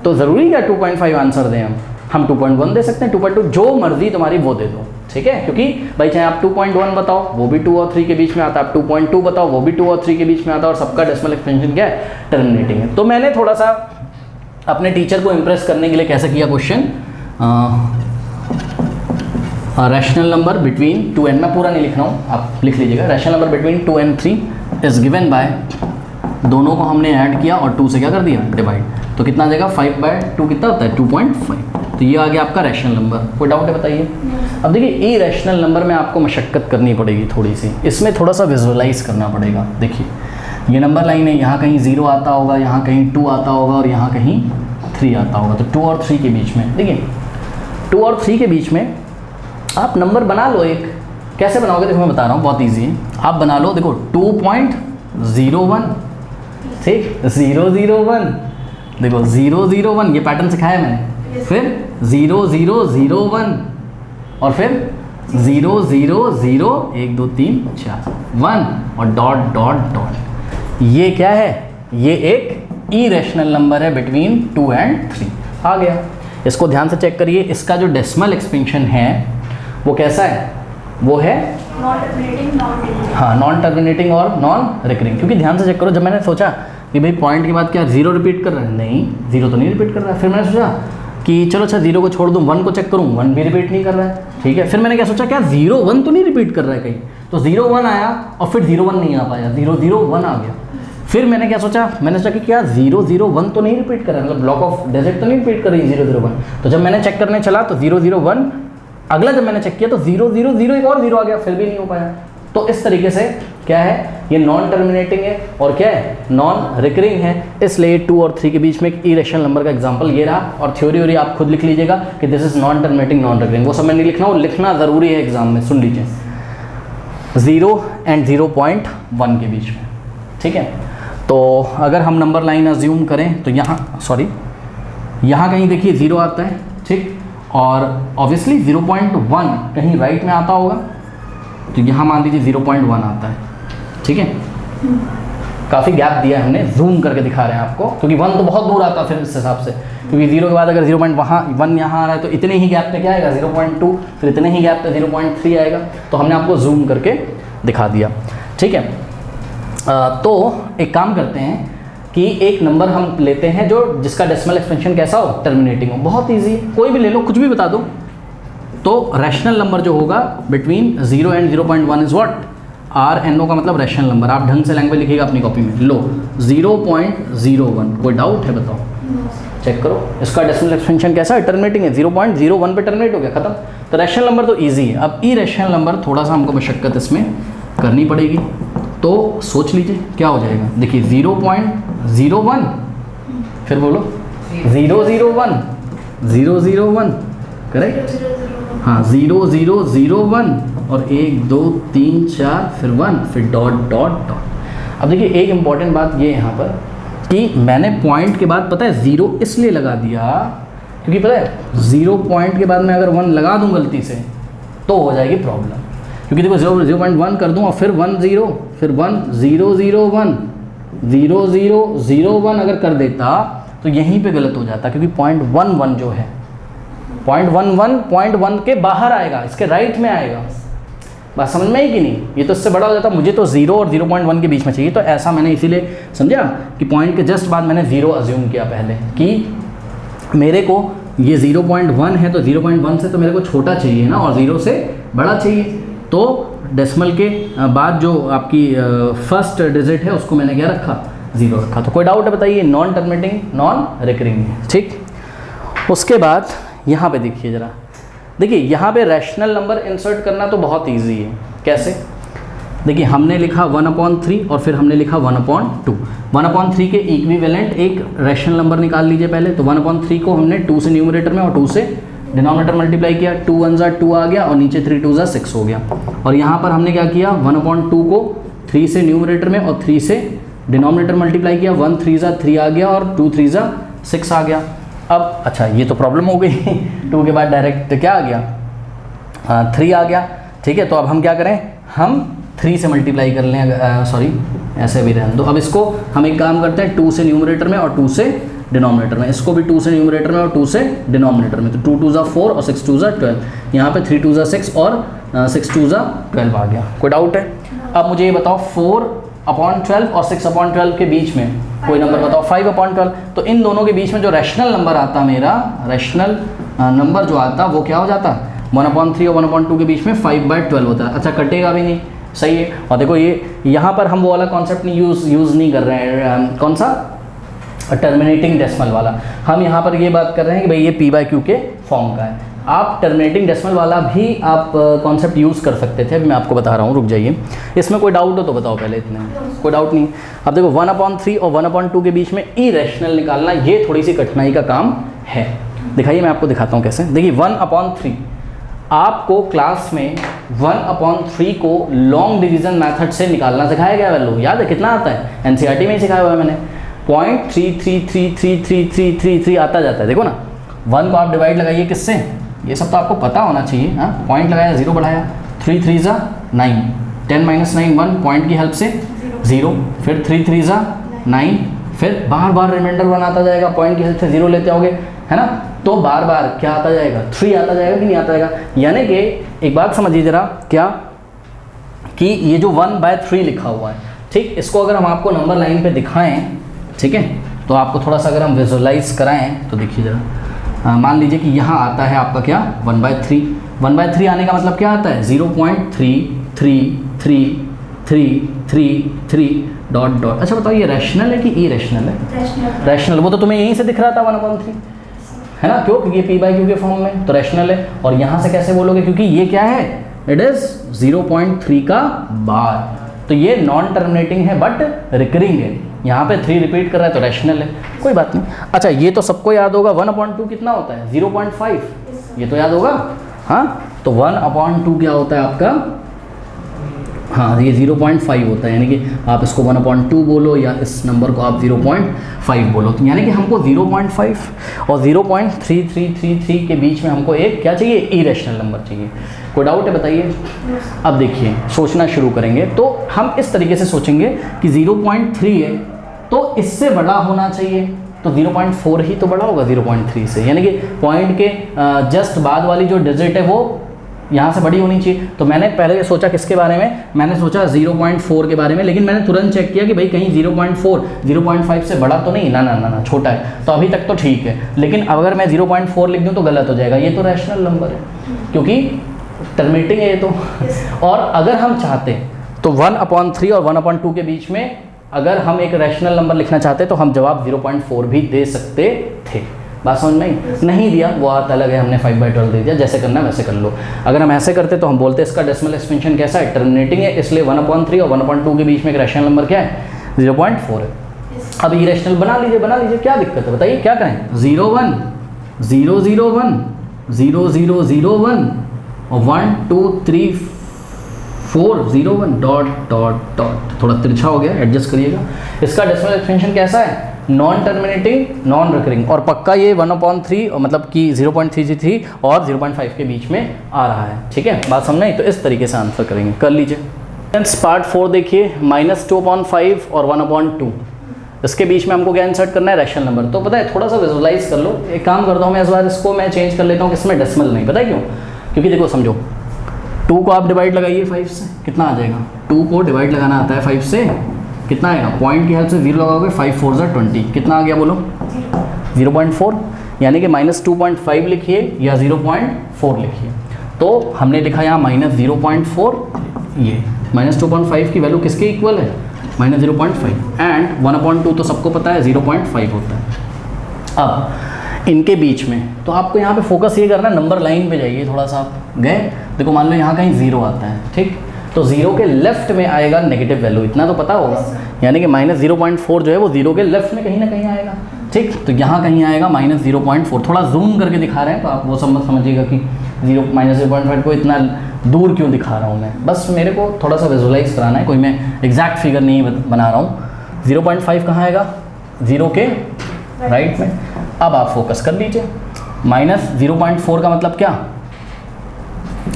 तो ज़रूरी क्या 2.5 आंसर दें हम 2.1 दे सकते हैं, 2.2, जो मर्जी तुम्हारी वो दे दो, ठीक है। क्योंकि भाई चाहे आप 2.1 बताओ वो भी 2 और 3 के बीच में आता है, आप 2.2 बताओ वो भी 2 और 3 के बीच में आता है, और सबका डेसिमल एक्सपेंशन क्या है टर्मिनेटिंग है। तो मैंने थोड़ा सा अपने टीचर को इम्प्रेस करने के लिए कैसे किया question, rational number between 2 and, मैं पूरा नहीं लिख रहा हूँ आप लिख लीजिएगा, rational number between 2 and 3 is given by, दोनों को हमने ऐड किया और 2 से क्या कर दिया डिवाइड, तो कितना आ जाएगा 5/2 कितना होता है 2.5। तो ये आ गया आपका रैशनल नंबर। कोई डाउट है बताइए। अब देखिए इरेशनल नंबर में आपको मशक्क़त करनी पड़ेगी थोड़ी सी, इसमें थोड़ा सा विजुअलाइज करना पड़ेगा। देखिए ये नंबर लाइन है, यहाँ कहीं 0 आता होगा, यहाँ कहीं 2 आता होगा और यहाँ कहीं 3 आता होगा। तो 2 और 3 के बीच में, देखिए 2 और 3 के बीच में आप नंबर बना लो एक। कैसे बनाओगे देखो मैं बता रहा हूँ, बहुत ईजी है। आप बना लो, देखो 2.01, ठीक, 001, देखो 001 ये पैटर्न सिखाया मैंने, फिर 0001 और फिर 0 0 0 1 2 3 4 1 और डॉट डॉट डॉट। ये क्या है? ये एक इरेशनल नंबर है बिटवीन 2 एंड 3। आ गया। इसको ध्यान से चेक करिए, इसका जो डेसिमल एक्सपेंशन है वो कैसा है? वो है नॉन टर्मिनेटिंग और नॉन रिकरिंग। क्योंकि ध्यान से चेक करो, जब मैंने सोचा कि भाई पॉइंट के बाद क्या 0 रिपीट कर रहा है, नहीं 0 तो नहीं रिपीट कर रहा है। फिर मैंने सोचा कि चलो अच्छा 0 को छोड़ दूँ, 1 को चेक करूँ, 1 भी रिपीट नहीं कर रहा है, ठीक है। फिर मैंने क्या सोचा, क्या 0 1 तो नहीं रिपीट कर रहा है कहीं, तो 0 1 आया और फिर 0 1 नहीं आ पाया, 0 0 1 आ गया। फिर मैंने क्या सोचा, मैंने सोचा कि क्या 0 0 1 तो नहीं रिपीट कर रहा है, मतलब ब्लॉक ऑफ डिजिट तो नहीं रिपीट कर रही 0 0 1। तो जब मैंने चेक करने चला तो 0 0 1, अगला जब मैंने चेक किया तो 0 0 0 एक और 0 आ गया, फिर भी नहीं हो पाया। तो इस तरीके से क्या है, ये नॉन टर्मिनेटिंग है और क्या है, नॉन रिकरिंग है। इसलिए 2 और 3 के बीच में एक इरेशनल नंबर का एग्जांपल ये रहा। और थ्योरी आप खुद लिख लीजिएगा कि this is non terminating non recurring, वो सब मैं नहीं लिखना, वो लिखना ज़रूरी है एग्जाम में। सुन लीजिए, 0 एंड 0.1 के बीच में, ठीक है। तो अगर हम नंबर लाइन अज्यूम करें तो यहाँ कहीं देखिए 0 आता है, ठीक, और ऑब्वियसली 0.1 कहीं राइट में आता होगा, तो यहाँ मान लीजिए 0.1 आता है, ठीक है। काफ़ी गैप दिया है हमने, जूम करके दिखा रहे हैं आपको, क्योंकि 1 तो बहुत दूर आता है फिर इस हिसाब से, क्योंकि 0 के बाद अगर 0.1 यहाँ आ रहा है तो इतने ही गैप पे क्या आएगा 0.2, फिर इतने ही गैप पे 0.3 आएगा। तो हमने आपको जूम करके दिखा दिया, ठीक है। तो एक काम करते हैं कि एक नंबर हम लेते हैं जो जिसका डेसिमल एक्सपेंशन कैसा हो, टर्मिनेटिंग हो। बहुत ईजी, कोई भी ले लो, कुछ भी बता दो। तो रैशनल नंबर जो होगा between 0 and 0.1 is what, RNO का मतलब रैशनल नंबर। आप ढंग से लैंग्वेज लिखिएगा अपनी कॉपी में। लो 0.01, कोई डाउट है बताओ, चेक करो। इसका डेसिमल एक्सपेंशन कैसा है, टर्मिनेटिंग है, 0.01 पे टर्मिनेट हो गया, खत्म। तो रैशनल नंबर तो ईजी है। अब इरेशनल नंबर थोड़ा सा हमको मशक्कत इसमें करनी पड़ेगी, तो सोच लीजिए क्या हो जाएगा। देखिए 0.01, फिर बोलो 001, 001, करेक्ट, हाँ 0001 और 1 2 3 4 फिर 1 फिर डॉट डॉट डॉट। अब देखिए एक इम्पॉर्टेंट बात ये यहाँ पर कि मैंने पॉइंट के बाद पता है 0 इसलिए लगा दिया क्योंकि पता है 0 पॉइंट के बाद मैं अगर 1 लगा दूँ गलती से तो हो जाएगी प्रॉब्लम। क्योंकि देखो 0.1 कर दूँ और फिर 1 0 फिर 1 0 0 1 0 0 0 1 अगर कर देता तो यहीं पे गलत हो जाता, क्योंकि 0.11 जो है 0.11 के बाहर आएगा, इसके राइट में आएगा। बात समझ में आई कि नहीं? ये तो इससे बड़ा हो जाता, मुझे तो 0 और 0.1 के बीच में चाहिए। तो ऐसा मैंने इसीलिए समझा कि पॉइंट के जस्ट बाद मैंने 0 अज्यूम किया पहले, कि मेरे को ये 0.1 है तो 0.1 से तो मेरे को छोटा चाहिए ना, और 0 से बड़ा चाहिए। तो डेसिमल के बाद जो आपकी फर्स्ट डिजिट है उसको मैंने क्या रखा, 0 रखा। तो कोई डाउट है बताइए? नॉन टर्मिनेटिंग नॉन रिकरिंग, ठीक। उसके बाद यहाँ पे देखिए ज़रा, देखिए यहाँ पे रैशनल नंबर इंसर्ट करना तो बहुत इजी है। कैसे? देखिए हमने लिखा 1/3 और फिर हमने लिखा 1/2। 1/3 के इक्विवेलेंट एक रैशनल नंबर निकाल लीजिए पहले। तो 1/3 को हमने 2 से न्यूमरेटर में और 2 से डिनोमिनेटर मल्टीप्लाई किया, 2 1 2 आ गया और नीचे 3 2 6 हो गया। और यहाँ पर हमने क्या किया, 1/2 को 3 से न्यूमरेटर में और 3 से डिनोमिनेटर मल्टीप्लाई किया, 1 3 3 आ गया और 2 3 6 आ गया। अब अच्छा ये तो प्रॉब्लम हो गई 2 के बाद डायरेक्ट क्या आ गया, 3 आ गया, ठीक है। तो अब हम क्या करें, हम 3 से मल्टीप्लाई कर लें, सॉरी ऐसे भी रहने दो। अब इसको हम एक काम करते हैं, 2 से न्यूमरेटर में और 2 से डिनोमिनेटर में, इसको भी 2 से न्यूमरेटर में और 2 से डिनोमिनेटर में। तो 2 2 4 और 6 2 12, यहाँ पे 3 2 6 और 6 2 12 आ गया। कोई डाउट है? अब मुझे ये बताओ 4/12 और 6/12 के बीच में कोई नंबर बताओ, 5/12। तो इन दोनों के बीच में जो रैशनल नंबर आता, मेरा रैशनल नंबर जो आता वो क्या हो जाता, 1/3 और 1/2 के बीच में 5/12 होता है। अच्छा कटेगा भी नहीं, सही है। और देखो ये यहाँ पर हम वो वाला कॉन्सेप्ट नहीं यूज़ नहीं कर रहे हैं, कौन सा, टर्मिनेटिंग डेसिमल वाला। हम यहाँ पर ये बात कर रहे हैं कि भाई ये P/Q के फॉर्म का है। आप टर्मिनेटिंग डेसिमल वाला भी आप कॉन्सेप्ट यूज़ कर सकते थे, अभी मैं आपको बता रहा हूँ, रुक जाइए। इसमें कोई डाउट हो तो बताओ पहले, इतने कोई डाउट नहीं। अब देखो 1/3 और 1/2 के बीच में इरेशनल निकालना ये थोड़ी सी कठिनाई का काम है। दिखाइए, मैं आपको दिखाता हूँ कैसे। देखिए 1/3 आपको क्लास में 1/3 को लॉन्ग डिवीज़न मेथड से निकालना सिखाया गया है। लोग याद है कितना आता है, NCERT में ही सिखाया हुआ है मैंने। 0.33333333 आता जाता है, देखो ना। 1 को आप डिवाइड लगाइए किससे, ये सब तो आपको पता होना चाहिए। हाँ, पॉइंट लगाया, 0 बढ़ाया, 3 3 ज़ा 9, 10 माइनस 9 1, पॉइंट की हेल्प से 0, फिर 3 3 ज़ा 9, फिर बार बार रिमाइंडर 1 आता जाएगा, पॉइंट की हेल्प से 0 लेते होगे, है ना, तो बार बार क्या आता जाएगा, 3 आता जाएगा कि नहीं आता जाएगा। यानी कि एक बात समझिए जरा, क्या कि ये जो 1/3 लिखा हुआ है, ठीक, इसको अगर हम आपको नंबर लाइन पे दिखाएं, ठीक है, तो आपको थोड़ा सा अगर हम विजुअलाइज कराएं तो देखिए जरा, मान लीजिए कि यहाँ आता है आपका क्या 1/3, 1/3 आने का मतलब क्या आता है 0.333333 डॉट डॉट। अच्छा बताओ, ये रैशनल है कि इरेशनल है? रैशनल। वो तो तुम्हें यहीं से दिख रहा था 1/3, है ना, क्यों, क्योंकि p/q के फॉर्म में, तो रैशनल है। और यहाँ से कैसे बोलोगे, क्योंकि ये क्या है, इट इज 0.3 का बार, तो ये नॉन टर्मिनेटिंग है बट रिकरिंग है, यहाँ पे 3 रिपीट कर रहा है तो रैशनल है, कोई बात नहीं। अच्छा, ये तो सबको याद होगा, 1/2 कितना होता है 0.5, ये तो याद होगा। हाँ, तो 1/2 क्या होता है आपका, हाँ, ये 0.5 होता है, यानी कि आप इसको 1/2 बोलो या इस नंबर को आप 0.5 बोलो, तो यानी कि हमको 0.5 और 0.3333 के बीच में हमको एक क्या चाहिए, इरेशनल नंबर चाहिए। कोई डाउट है बताइए? अब देखिए, सोचना शुरू करेंगे तो हम इस तरीके से सोचेंगे कि 0.3 है तो इससे बड़ा होना चाहिए, तो 0.4 ही तो बड़ा होगा 0.3 से, यानी कि पॉइंट के जस्ट बाद वाली जो डिजिट है वो यहाँ से बड़ी होनी चाहिए। तो मैंने पहले सोचा किसके बारे में, मैंने सोचा 0.4 के बारे में, लेकिन मैंने तुरंत चेक किया कि भाई कहीं 0.4 0.5 से बड़ा तो नहीं, ना छोटा है, तो अभी तक तो ठीक है। लेकिन अगर मैं 0.4 लिख दूँ तो गलत हो जाएगा, ये तो रैशनल नंबर है क्योंकि टर्मिनेटिंग है ये तो। और अगर हम चाहते तो 1/3 और 1/2 के बीच में अगर हम एक रैशनल नंबर लिखना चाहते तो हम जवाब 0.4 भी दे सकते थे। बात समझ में नहीं दिया, वो बात अलग है, हमने 5/12 दे दिया, जैसे करना है वैसे कर लो। अगर हम ऐसे करते तो हम बोलते इसका डेसिमल एक्सपेंशन कैसा है, टर्मिनेटिंग है, इसलिए 1/3 और 1/2 के बीच में एक रैशनल नंबर क्या है 0.4 है। अब इरेशनल बना लीजिए, क्या दिक्कत है बताइए, क्या करें, 0 1 0 0 1 0 0 0 1 और 1 2 3 4 0 1 डॉट डॉट डॉट, थोड़ा तिरछा हो गया, एडजस्ट करिएगा। इसका डेसिमल एक्सपेंशन कैसा है, नॉन टर्मिनेटिंग नॉन रिकरिंग, और पक्का ये 1/3 मतलब कि 0.333 और 0.5 के बीच में आ रहा है, ठीक है, बात समझ में। तो इस तरीके से आंसर करेंगे, कर लीजिए। पार्ट 4 देखिए, -2/5 और 1/2, इसके बीच में हमको क्या इंसर्ट करना है, रैशनल नंबर। तो पता है, थोड़ा सा विजुअलाइज कर लो, एक काम करता हूँ मैं इस बार इसको मैं चेंज कर लेता हूँ, किसमें डेसिमल नहीं, पता है क्यों, क्योंकि देखो समझो, 2 को आप डिवाइड लगाइए 5 से, कितना आ जाएगा, 2 को डिवाइड लगाना आता है 5 से, कितना आएगा, पॉइंट की हेल्प से 0 लगाओगे, 5 4 ज़ा 20, कितना आ गया बोलो 0.4, यानी कि -2.5 लिखिए या 0.4 लिखिए। तो हमने लिखा यहाँ -0.4, ये -2.5 की वैल्यू किसके इक्वल है, -0.5, एंड 1/2 तो सबको पता है 0.5 होता है। अब इनके बीच में तो आपको यहाँ पे फोकस ये करना है, नंबर लाइन पे जाइए थोड़ा सा, आप गए, देखो मान लो यहाँ कहीं 0 आता है, ठीक, तो 0 के लेफ्ट में आएगा नेगेटिव वैल्यू, इतना तो पता होगा, यानी कि -0.4 जो है वो 0 के लेफ्ट में कहीं ना कहीं आएगा, ठीक, तो यहाँ कहीं आएगा -0.4। थोड़ा जूम करके दिखा रहे हैं तो आप वो समझिएगा कि -0.5 को इतना दूर क्यों दिखा रहा हूँ मैं, बस मेरे को थोड़ा सा विजुअलाइज कराना है, कोई मैं एग्जैक्ट फिगर नहीं बना रहा हूँ। 0.5 कहाँ आएगा, 0 के राइट में। अब आप फोकस कर लीजिए, -0.4 का मतलब क्या,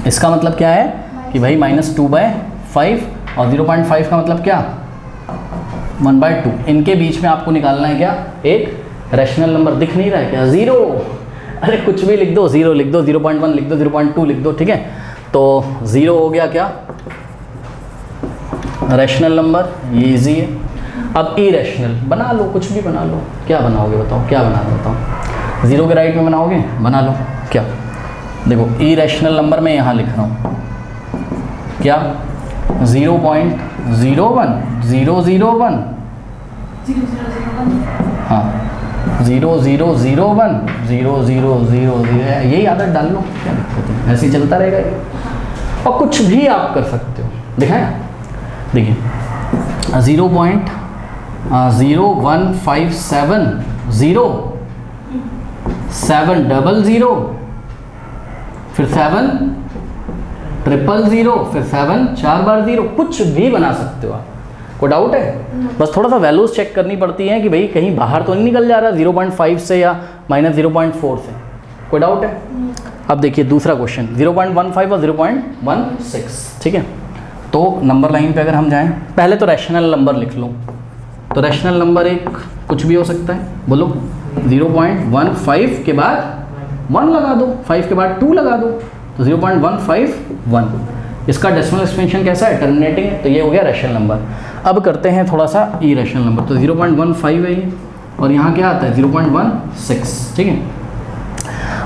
इसका मतलब क्या है कि भाई -2/5 और 0.5 का मतलब क्या 1/2, इनके बीच में आपको निकालना है क्या, एक रैशनल नंबर। दिख नहीं रहा है क्या, 0, अरे कुछ भी लिख दो, 0 लिख दो, 0.1 लिख दो, 0.2 लिख दो, ठीक है, तो 0 हो गया क्या रैशनल नंबर, ये इजी है। अब इरेशनल बना लो, कुछ भी बना लो, क्या बनाओगे बताओ, क्या बनाना बताओ, 0 के राइट में बनाओगे, बना लो, क्या, देखो इरेशनल नंबर मैं यहाँ लिख रहा हूँ क्या, 0.01 001, हाँ 0001 0000, यही आदत डाल लो, क्या दिक्कत है, ऐसे ही चलता रहेगा ये। और कुछ भी आप कर सकते हो, दिखाएं, देखिए 0.0157 0 700, फिर 7 000, फिर 7 4 बार 0, कुछ भी बना सकते हो आप, कोई डाउट है, बस थोड़ा सा वैल्यूज चेक करनी पड़ती है कि भाई कहीं बाहर तो नहीं निकल जा रहा 0.5 से या -0.4 से, कोई डाउट है? अब देखिए दूसरा क्वेश्चन 0.15 और 0.16, ठीक है। तो नंबर लाइन पे अगर हम जाएं, पहले तो रैशनल नंबर लिख लो। तो रैशनल नंबर एक कुछ भी हो सकता है, बोलो 0.15 के बाद 1 लगा दो, 5 के बाद 2 लगा दो, तो 0.151। इसका डेसिमल एक्सपेंशन कैसा है? टर्मिनेटिंग है, तो ये हो गया रैशनल नंबर। अब करते हैं थोड़ा सा इरेशनल नंबर। तो 0.15 है ये, और यहाँ क्या आता है 0.16, ठीक है।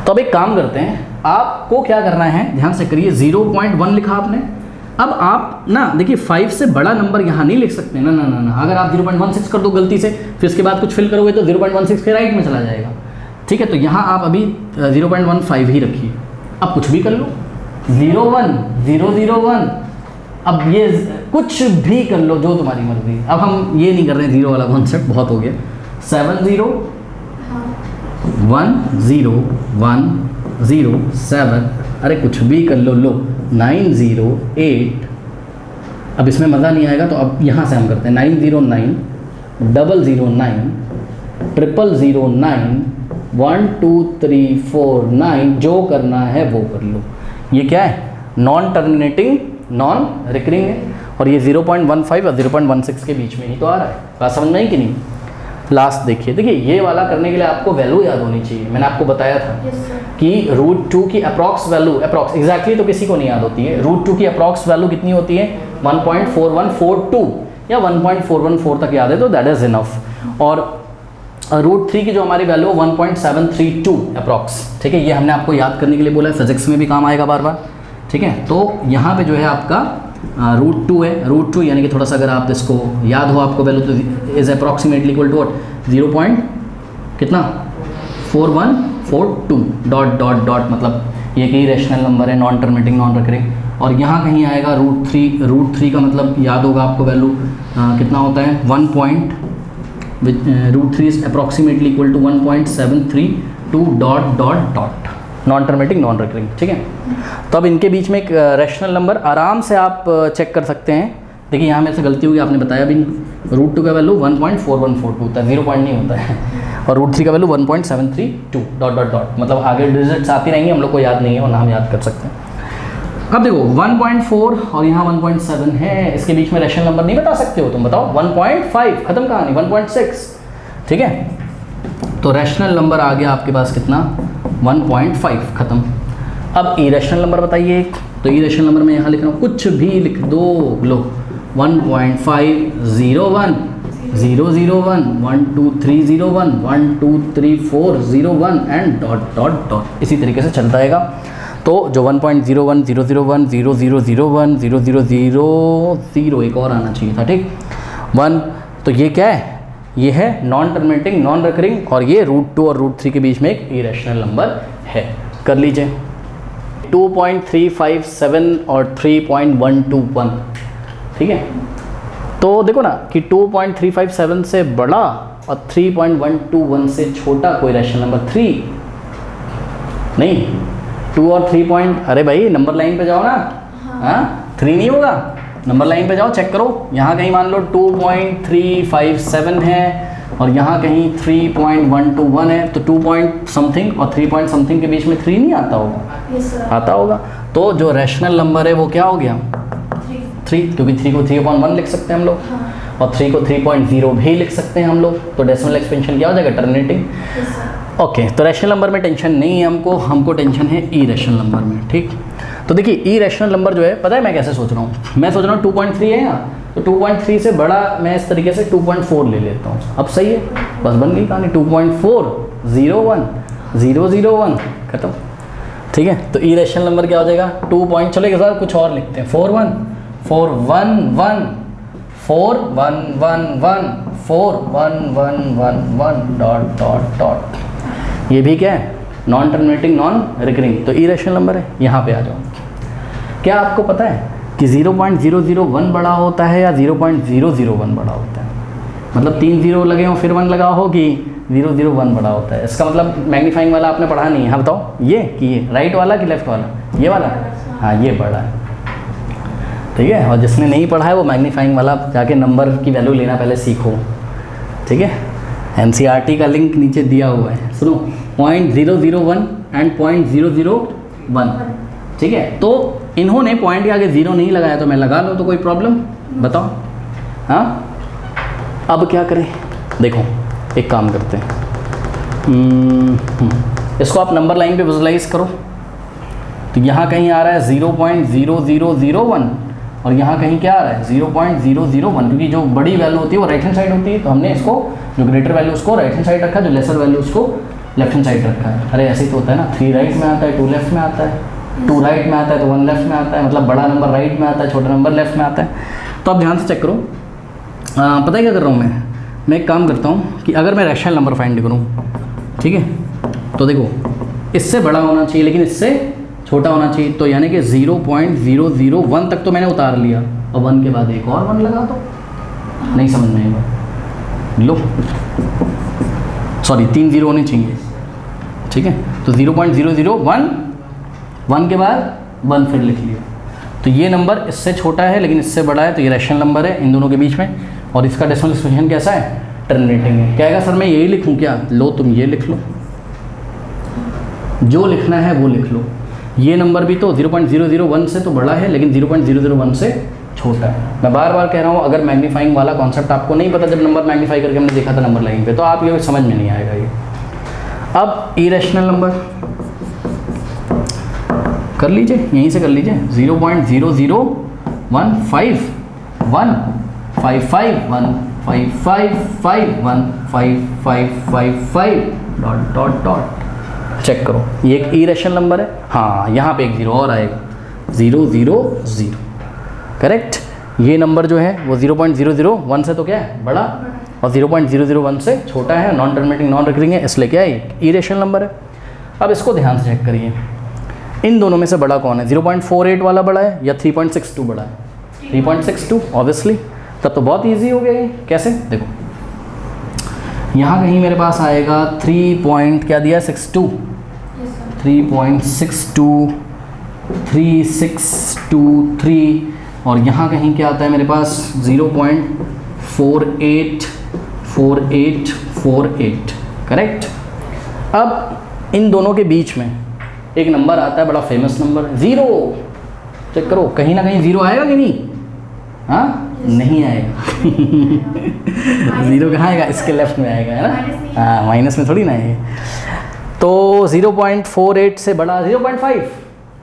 तो अब एक काम करते हैं, आपको क्या करना है, ध्यान से करिए। 0.1 लिखा आपने, अब आप ना देखिए 5 से बड़ा नंबर यहाँ नहीं लिख सकते ना ना ना ना। अगर आप 0.16 कर दो गलती से, फिर उसके बाद कुछ फिल करोगे तो 0.16 के राइट में चला जाएगा, ठीक है। तो यहाँ आप अभी 0.15 ही रखिए। अब कुछ भी कर लो, 01, 001, अब ये कुछ भी कर लो जो तुम्हारी मर्जी। अब हम ये नहीं कर रहे हैं 0 वाला कॉन्सेप्ट, बहुत हो गया। 70 1007, अरे कुछ भी कर लो, लो 908। अब इसमें मज़ा नहीं आएगा, तो अब यहाँ से हम करते हैं 909 009 009 1 2 3 4 9, जो करना है वो कर लो। ये क्या है? नॉन टर्मिनेटिंग नॉन रिकरिंग है, और ये 0.15 और 0.16 के बीच में ही तो आ रहा है। बात समझ में आई कि नहीं? लास्ट देखिए ये वाला करने के लिए आपको वैल्यू याद होनी चाहिए। मैंने आपको बताया था कि √2 की अप्रॉक्स वैल्यू, अप्रॉक्स एग्जैक्टली तो किसी को नहीं याद होती है। √2 की अप्रॉक्स वैल्यू कितनी होती है? 1.4142 या 1.414 तक याद है तो दैट इज़ इनफ। और √3 की जो हमारी वैल्यू 1.732 अप्रॉक्स, ठीक है। ये हमने आपको याद करने के लिए बोला है, फिजिक्स में भी काम आएगा बार बार, ठीक है। तो यहाँ पे जो है आपका √2 है। √2 यानी कि थोड़ा सा अगर आप इसको याद हो आपको वैल्यू, तो इज़ अप्रॉक्सीमेटली इक्वल टू 0 कितना 4142 डॉट मतलब ये कि रेशनल नंबर है, नॉन टर्मिनेटिंग नॉन रिकरिंग। और यहाँ कहीं आएगा √3 का मतलब याद होगा आपको वैल्यू कितना होता है 1.3 is approximately equal to 1.732 dot non terminating non recurring, ठीक है। तो अब इनके बीच में एक रैशनल नंबर आराम से आप चेक कर सकते हैं। देखिए यहाँ मेरे से गलती होगी, आपने बताया भी √2 का वैल्यू 1.4142 होता है, 0 पॉइंट नहीं होता है, और √3 का वैल्यू 1.732 डॉट मतलब आगे डिजिट्स आती रहेंगी, हम लोग को याद नहीं है और नाम याद कर सकते हैं। अब देखो 1.4 और यहाँ 1.7 है, इसके बीच में रैशनल नंबर नहीं बता सकते हो तुम, बताओ 1.5 खत्म कहानी, 1.6, ठीक है। तो रैशनल नंबर आ गया आपके पास कितना 1.5 खत्म। अब इरेशनल नंबर बताइए। तो इरेशनल नंबर में यहाँ लिख रहा हूँ, कुछ भी लिख दो, लो 1.5 01 001 1 2 3 01 1 2 3 4 01 एंड डॉट इसी तरीके से चलता रहेगा। तो जो 1.01 001 0001 0000 एक और आना चाहिए था, ठीक 1। तो ये क्या है? ये है नॉन टर्मिनेटिंग नॉन रिकरिंग, और ये √2 और √3 के बीच में एक इरेशनल नंबर है। कर लीजिए 2.357 और 3.121, ठीक है। तो देखो ना कि 2.357 से बड़ा और 3.121 से छोटा कोई रैशनल नंबर 3 नहीं, 2 और 3 अरे भाई नंबर लाइन पे जाओ ना, हाँ 3 नहीं होगा, नंबर लाइन पे जाओ चेक करो। यहाँ कहीं मान लो 2.357 है और यहाँ कहीं 3.121 है, तो 2 पॉइंट समथिंग और 3 पॉइंट समथिंग के बीच में 3 नहीं आता होगा? yes, आता होगा। तो जो रैशनल नंबर है वो क्या हो गया 3, क्योंकि 3 को 3/1 लिख सकते हैं हम लोग, हाँ। और 3 को 3.0 भी लिख सकते हैं हम लोग। तो डेसिमल एक्सपेंशन क्या हो जाएगा? टर्मिनेटिंग। ओके, तो रैशनल नंबर में टेंशन नहीं है हमको टेंशन है इरेशनल नंबर में, ठीक। तो देखिए इरेशनल नंबर जो है, पता है मैं कैसे सोच रहा हूँ? मैं सोच रहा हूँ 2.3 है यहाँ, तो 2.3 से बड़ा मैं इस तरीके से 2.4 ले लेता हूँ। अब सही है, बस बन गई कहानी। 2.4 01 001 खत्म, ठीक है। तो इरेशनल नंबर क्या हो जाएगा 2 पॉइंट, चलो एक बार कुछ और लिखते हैं 41 411 4111 4111 डॉट। ये भी क्या है? नॉन टर्मिनेटिंग नॉन रिकरिंग, तो इरेशनल नंबर है। यहाँ पे आ जाओ, क्या आपको पता है कि 0.001 बड़ा होता है या 0.001 बड़ा होता है? मतलब 3 0 लगे हो फिर 1 लगा हो कि 001 बड़ा होता है? इसका मतलब मैग्नीफाइंग वाला आपने पढ़ा नहीं है। हाँ बताओ, ये कि ये राइट वाला कि लेफ्ट वाला? ये वाला, हाँ ये बड़ा है, ठीक है। और जिसने नहीं पढ़ा है वो मैग्नीफाइंग वाला जाके नंबर की वैल्यू लेना पहले सीखो, ठीक है। NCERT का लिंक नीचे दिया हुआ है, सुनो 0.001 एंड 0.001, ठीक है। तो इन्होंने पॉइंट के आगे 0 नहीं लगाया तो मैं लगा लूँ, तो कोई प्रॉब्लम बताओ? हाँ, अब क्या करें? देखो एक काम करते हैं, इसको आप नंबर लाइन पे विजुलाइज करो। तो यहाँ कहीं आ रहा है 0.0001 और यहाँ कहीं क्या आ रहा है 0.001, क्योंकि जो बड़ी वैल्यू होती है वो राइट हैंड साइड होती है, तो हमने इसको जो ग्रेटर वैल्यू उसको राइट हैंड साइड रखा, जो लेसर वैल्यू उसको लेफ्ट हैंड साइड रखा है। अरे ऐसे ही तो होता है ना, 3 राइट में आता है, 2 लेफ्ट में आता है, 2 राइट में आता है तो 1 लेफ्ट में आता है, मतलब बड़ा नंबर राइट में आता है, छोटा नंबर लेफ्ट में आता है। तो आप ध्यान से चेक करो। पता है क्या कर रहा हूँ मैं एक काम करता हूँ कि अगर मैं रैशनल नंबर फाइंड करूँ, ठीक है, तो देखो इससे बड़ा होना चाहिए लेकिन इससे छोटा होना चाहिए, तो यानी कि 0.001 तक तो मैंने उतार लिया, और 1 के बाद एक और 1 लगा दो। नहीं समझ में आएगा, लो सॉरी 3 0 होने चाहिए, ठीक है। तो 0.001, 1 के बाद 1 फिर लिख लिया। तो ये नंबर इससे छोटा है लेकिन इससे बड़ा है, तो ये रैशनल नंबर है इन दोनों के बीच में, और इसका डेसिमल एक्सप्रेशन कैसा है? टर्मिनेटिंग है। क्या आएगा सर, मैं यही लिखूं क्या? लो तुम ये लिख लो, जो लिखना है वो लिख लो। ये नंबर भी तो 0.001 से तो बड़ा है लेकिन 0.001 से छोटा है। मैं बार बार कह रहा हूँ, अगर मैग्नीफाइंग वाला कॉन्सेप्ट आपको नहीं पता, जब नंबर मैग्नीफाई करके हमने देखा था नंबर लाइन पे, तो आप ये समझ में नहीं आएगा ये। अब इरेशनल नंबर कर लीजिए, यहीं से कर लीजिए। 0.001551555515555 डॉट डॉट चेक करो, ये एक इरेशनल नंबर है। हाँ, यहाँ पे एक 0 और आएगा, 000 करेक्ट। ये नंबर जो है वो 0.001 से तो क्या है? बड़ा, और 0.001 से छोटा है, नॉन टर्मिनेटिंग नॉन रिकरिंग है, इसलिए क्या है? इरेशनल नंबर है। अब इसको ध्यान से चेक करिए, इन दोनों में से बड़ा कौन है? 0.48 वाला बड़ा है या 3.62 बड़ा है? 3.62 ऑब्वियसली, तब तो बहुत इजी हो गया ये। कैसे? देखो यहाँ कहीं मेरे पास आएगा 3.3623 और यहाँ कहीं क्या आता है मेरे पास 0.484848 करेक्ट। अब इन दोनों के बीच में एक नंबर आता है, बड़ा फेमस नंबर, 0। चेक करो, कहीं ना कहीं 0 आएगा कि नहीं? हाँ नहीं आएगा। 0 कहाँ आएगा? इसके लेफ्ट में आएगा, है ना? हाँ, माइनस में थोड़ी ना है। तो 0.48 से बड़ा 0.5,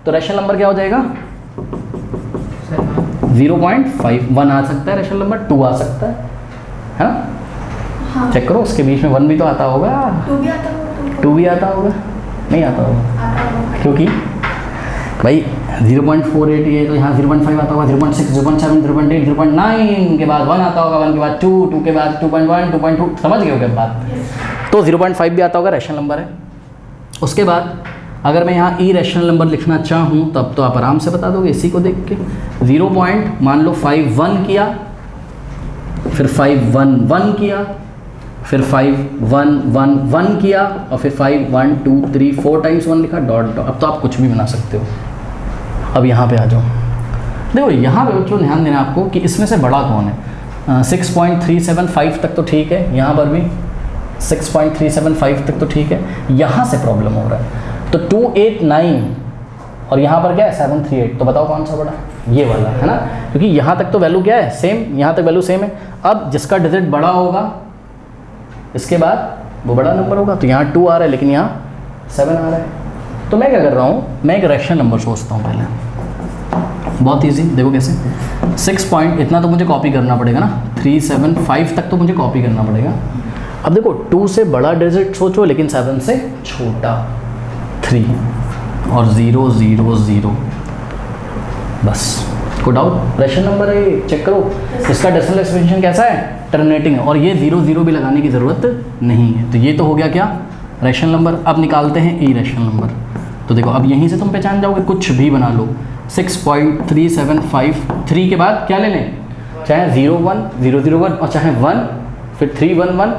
तो रैशनल नंबर क्या हो जाएगा? 0.51 आ सकता है रैशनल नंबर, 2 आ सकता है ना? हाँ। चेक करो, उसके बीच में 1 भी तो आता होगा, 2 भी आता होगा, नहीं आता होगा, क्योंकि भाई 0.48 ये तो यहाँ 0.5 आता होगा, 0.6, 0.7, 0.8, 0.9 के बाद 1 आता होगा, 1 के बाद 2, 2 के बाद 2.1, 2.2, समझ गए हो क्या बात? तो 0.5 भी आता होगा, रैशनल नंबर है। उसके बाद अगर मैं यहाँ ई रैशनल नंबर लिखना चाहूँ तब तो आप आराम से बता दोगे इसी को देख के। 0 पॉइंट मान लो 51 किया, फिर 511 किया, फिर 5111 किया, और फिर 5 1 2 3 4 टाइम्स 1 लिखा, डॉट डॉट। अब तो आप कुछ भी बना सकते हो। अब यहाँ पे आ जाओ, देखो यहाँ पे बच्चों ध्यान देना आपको कि इसमें से बड़ा कौन है। 6.375 तक तो ठीक है, यहाँ पर भी 6.375 तक तो ठीक है, यहाँ से प्रॉब्लम हो रहा है। तो 289 और यहाँ पर क्या है 738, तो बताओ कौन सा बड़ा है? ये वाला है ना, क्योंकि यहाँ तक तो वैल्यू क्या है? सेम, यहाँ तक वैल्यू सेम है। अब जिसका डिजिट बड़ा होगा इसके बाद वो बड़ा नंबर होगा, तो यहाँ 2 आ रहा है लेकिन यहाँ 7 आ रहा है। तो मैं क्या कर रहा हूँ, मैं एक रैशनल नंबर सोचता हूँ पहले, बहुत इजी। देखो कैसे, 6 पॉइंट इतना तो मुझे कॉपी करना पड़ेगा ना, 375 तक तो मुझे कॉपी करना पड़ेगा। अब देखो 2 से बड़ा डिजिट सोचो लेकिन 7 से छोटा, 3 और 0 0 0, बस कोई डाउट? रैशनल नंबर है, चेक करो इसका डेसिमल एक्सप्रेशन कैसा है? टर्मिनेटिंग है, और ये 0 0 भी लगाने की ज़रूरत नहीं है। तो ये तो हो गया क्या? Rational number. अब निकालते हैं ई रैशनल नंबर। तो देखो अब यहीं से तुम पहचान जाओगे, कुछ भी बना लो। 6.375 के बाद क्या ले लें? चाहे 01 001 और चाहे 1, फिर 311,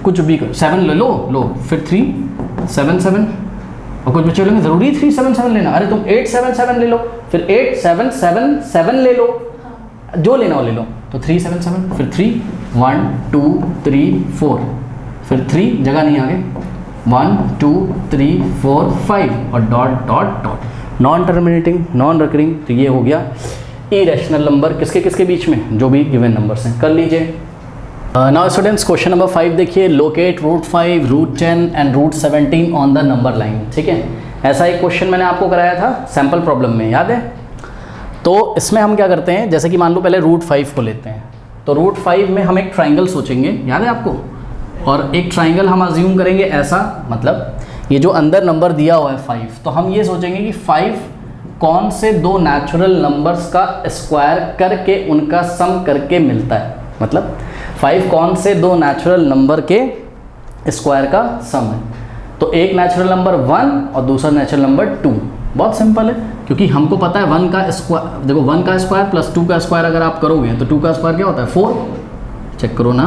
कुछ भी 7 ले लो, फिर 377, और कुछ बच्चे बोलेंगे ज़रूरी 377 लेना। अरे तुम 877 ले लो, फिर 8777 ले लो, जो लेना हो ले लो। तो 377, फिर 3 1 2 3 4, फिर 3 जगह नहीं आगे, 1 2 3 4 5 और dot dot dot, non terminating non recurring. तो ये हो गया इरेशनल नंबर किसके किसके बीच में, जो भी गिवन नंबर्स हैं। कर लीजिए। नाउ स्टूडेंट्स क्वेश्चन नंबर 5 देखिए, locate root 5 root 10 and root 17 on the number line. ठीक है, ऐसा एक क्वेश्चन मैंने आपको कराया था सैम्पल प्रॉब्लम में, याद है? तो इसमें हम क्या करते हैं, जैसे कि मान लो पहले रूट 5 को लेते हैं, तो रूट 5 में हम एक ट्राइंगल सोचेंगे, याद है आपको? और एक ट्राइंगल हम अज्यूम करेंगे ऐसा, मतलब ये जो अंदर नंबर दिया हुआ है 5, तो हम ये सोचेंगे कि 5 कौन से दो नेचुरल नंबर्स का स्क्वायर करके उनका सम करके मिलता है। मतलब 5 कौन से दो नेचुरल नंबर के स्क्वायर का सम है। तो एक नेचुरल नंबर 1 और दूसरा नेचुरल नंबर 2। बहुत सिंपल है, क्योंकि हमको पता है 1 का स्क्वायर, देखो 1 का स्क्वायर प्लस 2 का स्क्वायर अगर आप करोगे तो 2 का स्क्वायर क्या होता है 4। चेक करो ना,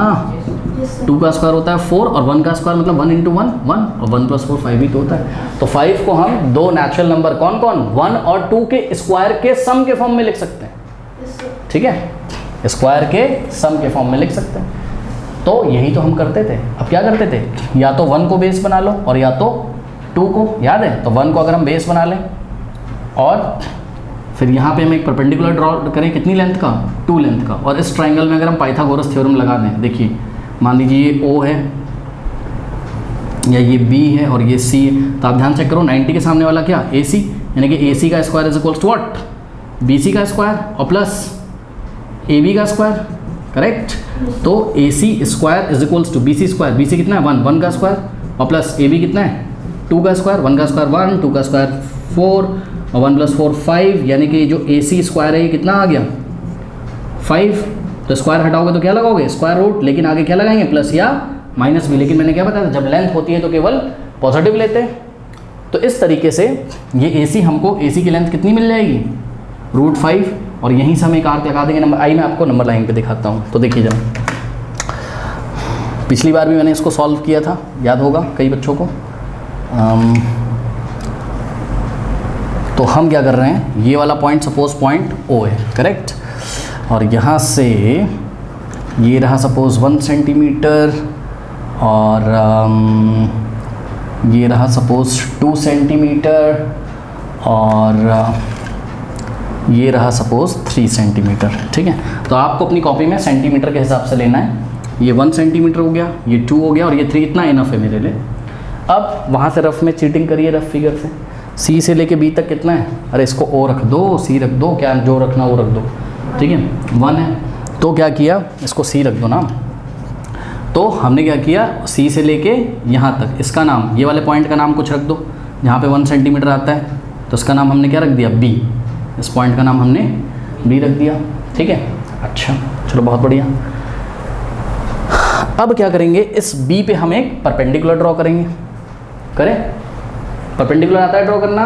2 का स्क्वायर होता है 4 और 1 का स्क्वायर मतलब 1 × 1 1 और 1 + 4 5 ही तो होता है। तो 5 को हम दो नेचुरल नंबर कौन कौन 1 और 2 के स्क्वायर के सम के फॉर्म में लिख सकते हैं। ठीक है, स्क्वायर के सम के फॉर्म में लिख सकते हैं। तो यही तो हम करते थे। अब क्या करते थे, या तो 1 को बेस बना लो और या तो 2 को, याद है? तो 1 को अगर हम बेस बना लें और फिर यहाँ पे हम एक परपेंडिकुलर ड्रॉ करें, कितनी लेंथ का 2 लेंथ का। और इस ट्राइंगल में अगर हम पाइथागोरस थ्योरम लगा दें, देखिए मान लीजिए ये O है या ये B है और ये C है, तो आप ध्यान चेक करो 90 के सामने वाला क्या AC, यानी कि AC का square is equals to what BC का स्क्वायर और प्लस AB का स्क्वायर, करेक्ट? तो AC square is equals to BC square, BC कितना है 1 का स्क्वायर और प्लस AB कितना है 2 का स्क्वायर, 1 का स्क्वायर 1, 2 का स्क्वायर 4 और 1 + 4 5, यानी कि जो AC स्क्वायर है ये कितना आ गया 5। तो स्क्वायर हटाओगे तो क्या लगाओगे स्क्वायर रूट, लेकिन आगे क्या लगाएंगे प्लस या माइनस भी। लेकिन मैंने क्या बताया था, जब लेंथ होती है तो केवल पॉजिटिव लेते हैं। तो इस तरीके से ये AC हमको AC की लेंथ कितनी मिल जाएगी √5, और यहीं से हम एक आर्क लगा देंगे नंबर। आई मैं आपको नंबर लाइन पे दिखाता हूँ। तो देखिए जरा, पिछली बार भी मैंने इसको सॉल्व किया था, याद होगा कई बच्चों को। तो हम क्या कर रहे हैं, ये वाला पॉइंट सपोज पॉइंट O है, करेक्ट? और यहाँ से ये रहा सपोज 1 सेंटीमीटर और ये रहा सपोज 2 सेंटीमीटर और ये रहा सपोज 3 सेंटीमीटर। ठीक है, तो आपको अपनी कॉपी में सेंटीमीटर के हिसाब से लेना है। ये 1 सेंटीमीटर हो गया, ये 2 हो गया और ये 3, इतना इनफ है मेरे लिए। अब वहाँ से रफ में चीटिंग करिए, रफ फिगर से C से लेके B तक कितना है, अरे इसको O रख दो, C रख दो, क्या जो रखना वो रख दो। ठीक है, 1 है तो क्या किया, इसको C रख दो ना। तो हमने क्या किया, C से लेके यहाँ तक इसका नाम, ये वाले पॉइंट का नाम कुछ रख दो। जहाँ पे 1 सेंटीमीटर आता है तो इसका नाम हमने क्या रख दिया B, इस पॉइंट का नाम हमने B रख दिया। ठीक है, अच्छा चलो बहुत बढ़िया। अब क्या करेंगे, इस B पे हम एक परपेंडिकुलर ड्रॉ करेंगे। करें? परपेंडिकुलर आता है ड्रॉ करना?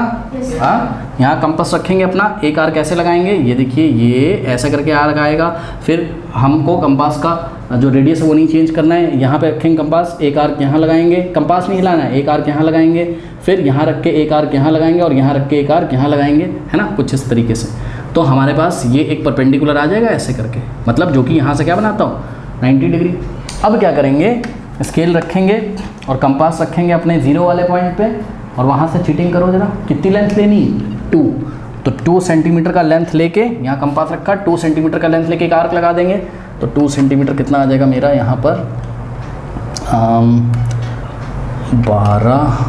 हाँ, यहाँ कंपास रखेंगे अपना, एक आर्क कैसे लगाएंगे, ये देखिए ये ऐसा करके आर्क आएगा। फिर हमको कंपास का जो रेडियस है वो नहीं चेंज करना है, यहाँ पे रखेंगे कंपास, एक आर्क यहाँ लगाएंगे, कंपास नहीं हिलाना है, एक आर्क यहाँ लगाएंगे, फिर यहाँ रख के एक आर्क यहाँ लगाएंगे और यहाँ रख के एक आर्क यहाँ लगाएंगे, है ना, कुछ इस तरीके से। तो हमारे पास ये एक परपेंडिकुलर आ जाएगा ऐसे करके, मतलब जो कि यहाँ से क्या बनाता हूँ 90 डिग्री। अब क्या करेंगे, स्केल रखेंगे और कंपास रखेंगे अपने 0 वाले पॉइंट पे और वहाँ से चीटिंग करो जरा, कितनी लेंथ लेनी 2। तो 2 सेंटीमीटर का लेंथ लेके, यहाँ कंपास रखा, 2 सेंटीमीटर का लेंथ लेके एक आर्क लगा देंगे। तो 2 सेंटीमीटर कितना आ जाएगा मेरा यहाँ पर 12।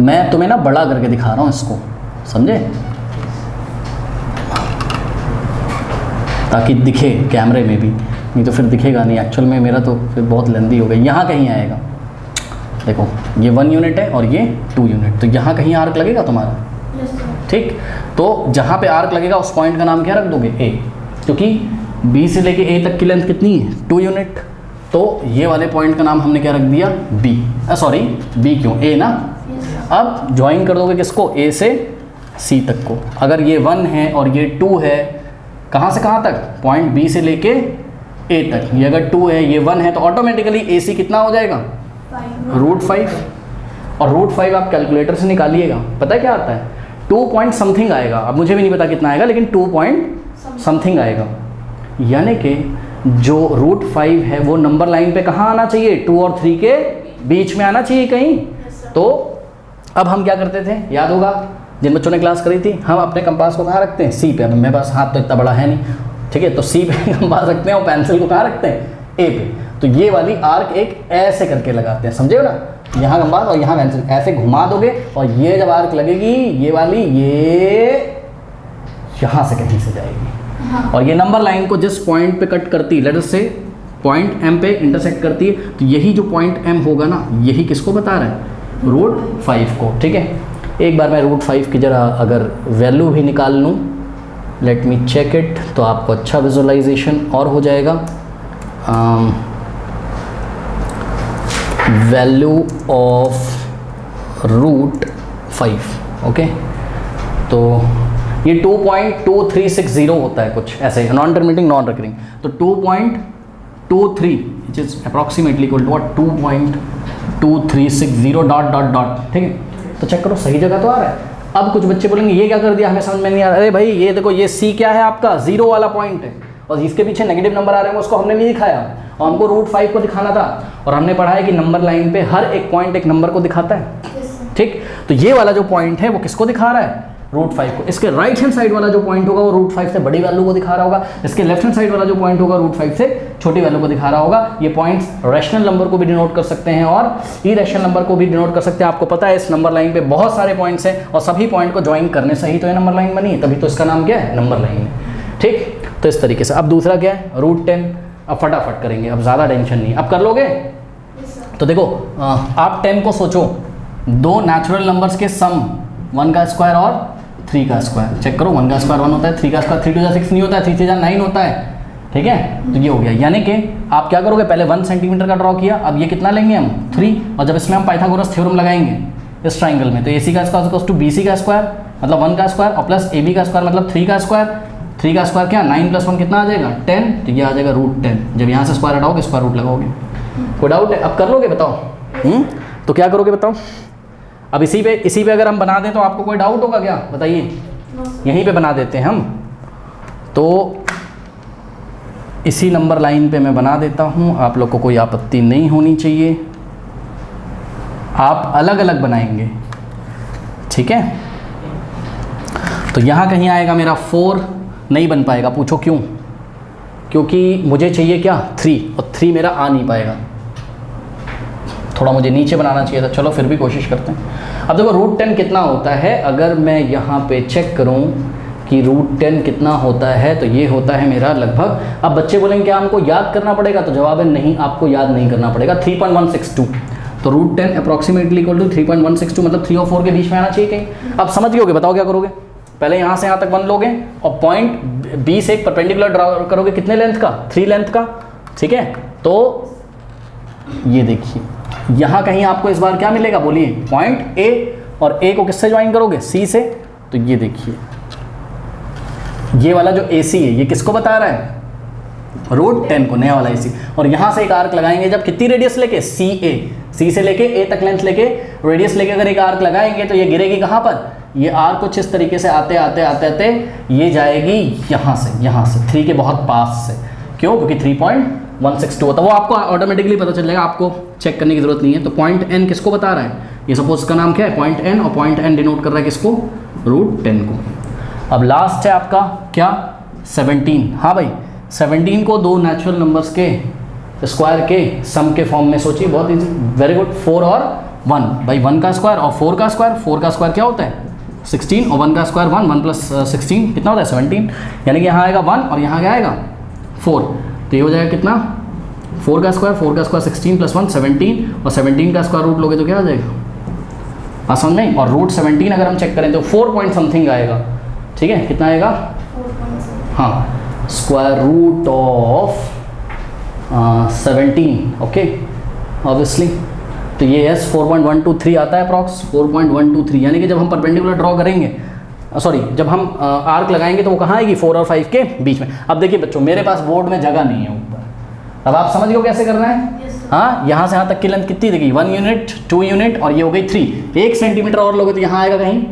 मैं तुम्हें ना बड़ा करके दिखा रहा हूँ इसको, समझे, ताकि दिखे कैमरे में भी, नहीं तो फिर दिखेगा नहीं एक्चुअल में, मेरा तो फिर बहुत लेंदी हो गई। यहाँ कहीं आएगा, देखो ये 1 यूनिट है और ये 2 यूनिट, तो यहाँ कहीं आर्क लगेगा तुम्हारा। ठीक, तो जहाँ पे आर्क लगेगा उस पॉइंट का नाम क्या रख दोगे A, क्योंकि B से लेके A तक की लेंथ कितनी है 2 यूनिट। तो ये वाले पॉइंट का नाम हमने क्या रख दिया B, सॉरी B क्यों A ना। अब ज्वाइन कर दोगे किसको, A से C तक को। अगर ये 1 है और ये 2 है, कहाँ से कहाँ तक, पॉइंट B से लेके A तक। ये अगर 2 है ये 1 है तो ऑटोमेटिकली AC कितना हो जाएगा √5। और √5 आप कैलकुलेटर से निकालिएगा, पता है क्या आता है 2 पॉइंट समथिंग आएगा। अब मुझे भी नहीं पता कितना आएगा, लेकिन 2 पॉइंट समथिंग आएगा। यानी कि जो √5 है वो नंबर लाइन पे कहाँ आना चाहिए, 2 और 3 के बीच में आना चाहिए कहीं। तो अब हम क्या करते थे, याद होगा जिन बच्चों ने क्लास करी थी, हम अपने कंपास को कहाँ रखते हैं, सी पे। अब मेरे पास हाथ तो इतना बड़ा है नहीं, ठीक है, तो सी पे कंपास रखते हैं और पेंसिल को कहाँ रखते हैं, ए पे। तो ये वाली आर्क एक ऐसे करके लगाते हैं, समझे हो ना, यहाँ कंपास और यहाँ पेंसिल, ऐसे घुमा दोगे और ये जब आर्क लगेगी ये वाली, ये यहाँ से कहीं से जाएगी और ये नंबर लाइन को जिस पॉइंट पे कट करती है, लेट अस से पॉइंट एम पे इंटरसेक्ट करती है, तो यही जो पॉइंट एम होगा ना, यही किसको बता रहा है, √5 को। ठीक है, एक बार मैं √5 की जरा अगर वैल्यू भी निकाल लूँ, लेट मी चेक इट, तो आपको अच्छा विजुअलाइजेशन और हो जाएगा। वैल्यू ऑफ √5, ओके, तो ये 2.2360 होता है कुछ ऐसे, नॉन टर्मिनेटिंग नॉन रिकरिंग। तो 2.23 which is approximately equal to what, 2.2360 dot dot dot. ठीक है, तो चेक करो सही जगह तो आ रहा है। अब कुछ बच्चे बोलेंगे ये क्या कर दिया, हमें समझ में नहीं आ रहा। अरे भाई ये देखो, ये सी क्या है आपका, 0 वाला पॉइंट है और इसके पीछे नेगेटिव नंबर आ रहे हैं, उसको हमने नहीं दिखाया और हमको √5 को दिखाना था। और हमने पढ़ा है कि नंबर लाइन पे हर एक पॉइंट एक नंबर को दिखाता है। ठीक, तो ये वाला जो पॉइंट है वो किसको दिखा रहा है, √5 को। इसके राइट हैंड साइड वाला जो पॉइंट होगा वो √5 से बड़ी वैल्यू को दिखा रहा होगा। इसके लेफ्ट हैंड साइड वाला जो पॉइंट होगा √5 से छोटी वैल्यू को दिखा रहा होगा। ये पॉइंट्स रैशनल नंबर को भी डिनोट कर सकते हैं और इरेशनल नंबर को भी डिनोट कर सकते हैं। आपको पता है इस नंबर लाइन पे बहुत सारे पॉइंट्स हैं और सभी पॉइंट को ज्वाइन करने से ही तो ये नंबर लाइन बनी है, तभी तो इसका नाम क्या है, नंबर लाइन है। ठीक, तो इस तरीके से। अब दूसरा क्या है, √10। अब फटाफट करेंगे, अब ज़्यादा टेंशन नहीं। अब कर लोगे? तो देखो आप 10 को सोचो, दो नेचुरल नंबर्स के सम, 1 का स्क्वायर और 3 का स्क्वायर। चेक करो, 1 का स्क्वायर 1 होता है, 3 का स्क्वायर 3 2 6 नहीं होता है, 3 3 9 होता है। ठीक है, तो ये हो गया। यानी कि आप क्या करोगे, पहले 1 सेंटीमीटर का ड्रॉ किया, अब ये कितना लेंगे हम, 3। और जब इसमें हम पाइथागोरस थ्योरम लगाएंगे इस ट्राइंगल में, तो AC का स्क्वायर इक्वल्स टू BC का स्क्वायर मतलब 1 का स्क्वायर और प्लस AB का स्क्वायर मतलब 3 का स्क्वायर। 3 का स्क्वायर क्या, 9 + 1 कितना आ जाएगा, 10। तो ये आ जाएगा √10। जब यहाँ से स्क्वायर हटाओगे स्क्वायर रूट लगाओगे। कोई डाउट है? अब कर लोगे, बताओ। तो क्या करोगे बताओ। अब इसी पे अगर हम बना दें तो आपको कोई डाउट होगा क्या, बताइए। यहीं पे बना देते हैं हम, तो इसी नंबर लाइन पे मैं बना देता हूँ, आप लोग को कोई आपत्ति नहीं होनी चाहिए। आप अलग अलग बनाएंगे, ठीक है। तो यहाँ कहीं आएगा मेरा 4, नहीं बन पाएगा। पूछो क्यों? क्योंकि मुझे चाहिए क्या, 3, और 3 मेरा आ नहीं पाएगा। थोड़ा मुझे नीचे बनाना चाहिए था, चलो फिर भी कोशिश करते हैं। अब देखो √10 कितना होता है, अगर मैं यहाँ पे चेक करूँ कि √10 कितना होता है, तो ये होता है मेरा लगभग। अब बच्चे बोलेंगे क्या हमको याद करना पड़ेगा, तो जवाब है नहीं, आपको याद नहीं करना पड़ेगा। 3.162, तो √10 अप्रॉक्सीमेटली इक्वल टू 3.162, मतलब 3 और 4 के बीच में आना चाहिए कहीं। अब समझ गए होगे, बताओ क्या करोगे। पहले यहाँ से यहाँ तक 1 लोगे और पॉइंट B से एक परपेंडिकुलर ड्रा करोगे, कितने लेंथ का, 3 लेंथ का। ठीक है, तो ये देखिए यहाँ कहीं आपको इस बार क्या मिलेगा, बोलिए, पॉइंट A, और A को किससे ज्वाइन करोगे, C से। तो ये देखिए ये वाला जो AC है ये किसको बता रहा है, √10 को, नया वाला AC। और यहाँ से एक आर्क लगाएंगे जब, कितनी रेडियस लेके, C से लेके A तक लेंथ लेके, रेडियस लेके अगर एक आर्क लगाएंगे तो ये गिरेगी कहाँ पर, ये आर्क कुछ इस तरीके से आते आते आते आते ये जाएगी यहाँ से 3 के बहुत पास से। क्यों? क्योंकि 3.162 होता है, वो आपको ऑटोमेटिकली पता चल जाएगा, आपको चेक करने की जरूरत नहीं है। तो पॉइंट N किसको बता रहा है, ये सपोज इसका नाम क्या है, पॉइंट N, और पॉइंट N डिनोट कर रहा है किसको, √10 को। अब लास्ट है आपका क्या, 17। हाँ भाई, 17 को दो नेचुरल नंबर्स के स्क्वायर के सम के फॉर्म में सोचिए, बहुत इजी, वेरी गुड। 4 और 1, भाई 1 का स्क्वायर और 4 का स्क्वायर। 4 का स्क्वायर क्या होता है, 16, और 1 का स्क्वायर 1, 1 + 16 कितना होता है, 17। यानी कि यहाँ आएगा 1 और यहाँ क्या आएगा 4, तो ये हो जाएगा कितना, 4 का स्क्वायर 16 + 1 17, और 17 का स्क्वायर रूट लोगे तो क्या आ जाएगा, आसान नहीं। और √17 अगर हम चेक करें तो 4 पॉइंट समथिंग आएगा। ठीक है, कितना आएगा, हाँ, square root of 17, okay, obviously. तो ये यस 4.123 आता है अप्रॉक्स, 4.123। यानी कि जब हम परपेंडिकुलर ड्रॉ करेंगे, सॉरी, जब हम आर्क लगाएंगे तो वो कहाँ आएगी, 4 और 5 के बीच में। अब देखिए बच्चों, मेरे पास बोर्ड में जगह नहीं है ऊपर, अब आप समझ गए कैसे करना है। हाँ, यहाँ से यहाँ तक की लेंथ कितनी देखिए, 1 यूनिट, 2 यूनिट, और ये हो गई 3। 1 सेंटीमीटर और लोगे तो यहाँ आएगा कहीं,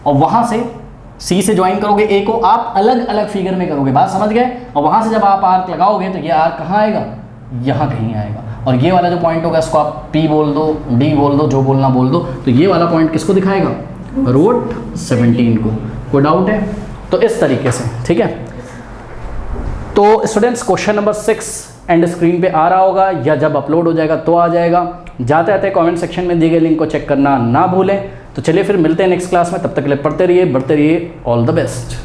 और वहाँ से C से ज्वाइन करोगे A को, आप अलग अलग फिगर में करोगे, बात समझ गए। और वहाँ से जब आप आर्क लगाओगे तो ये आर्क कहाँ आएगा, यहाँ कहीं आएगा। और ये वाला जो पॉइंट होगा इसको आप P बोल दो, D बोल दो, जो बोलना बोल दो, तो ये वाला पॉइंट किसको दिखाएगा? रूट 17 को। कोई डाउट है? तो इस तरीके से, ठीक है। तो students question number 6 and screen पे आ रहा होगा या जब अपलोड हो जाएगा तो आ जाएगा। जाते आते कमेंट सेक्शन में दिए गए लिंक को चेक करना ना भूलें। तो चलिए फिर मिलते हैं नेक्स्ट क्लास में, तब तक के लिए पढ़ते रहिए, बढ़ते रहिए। All the best.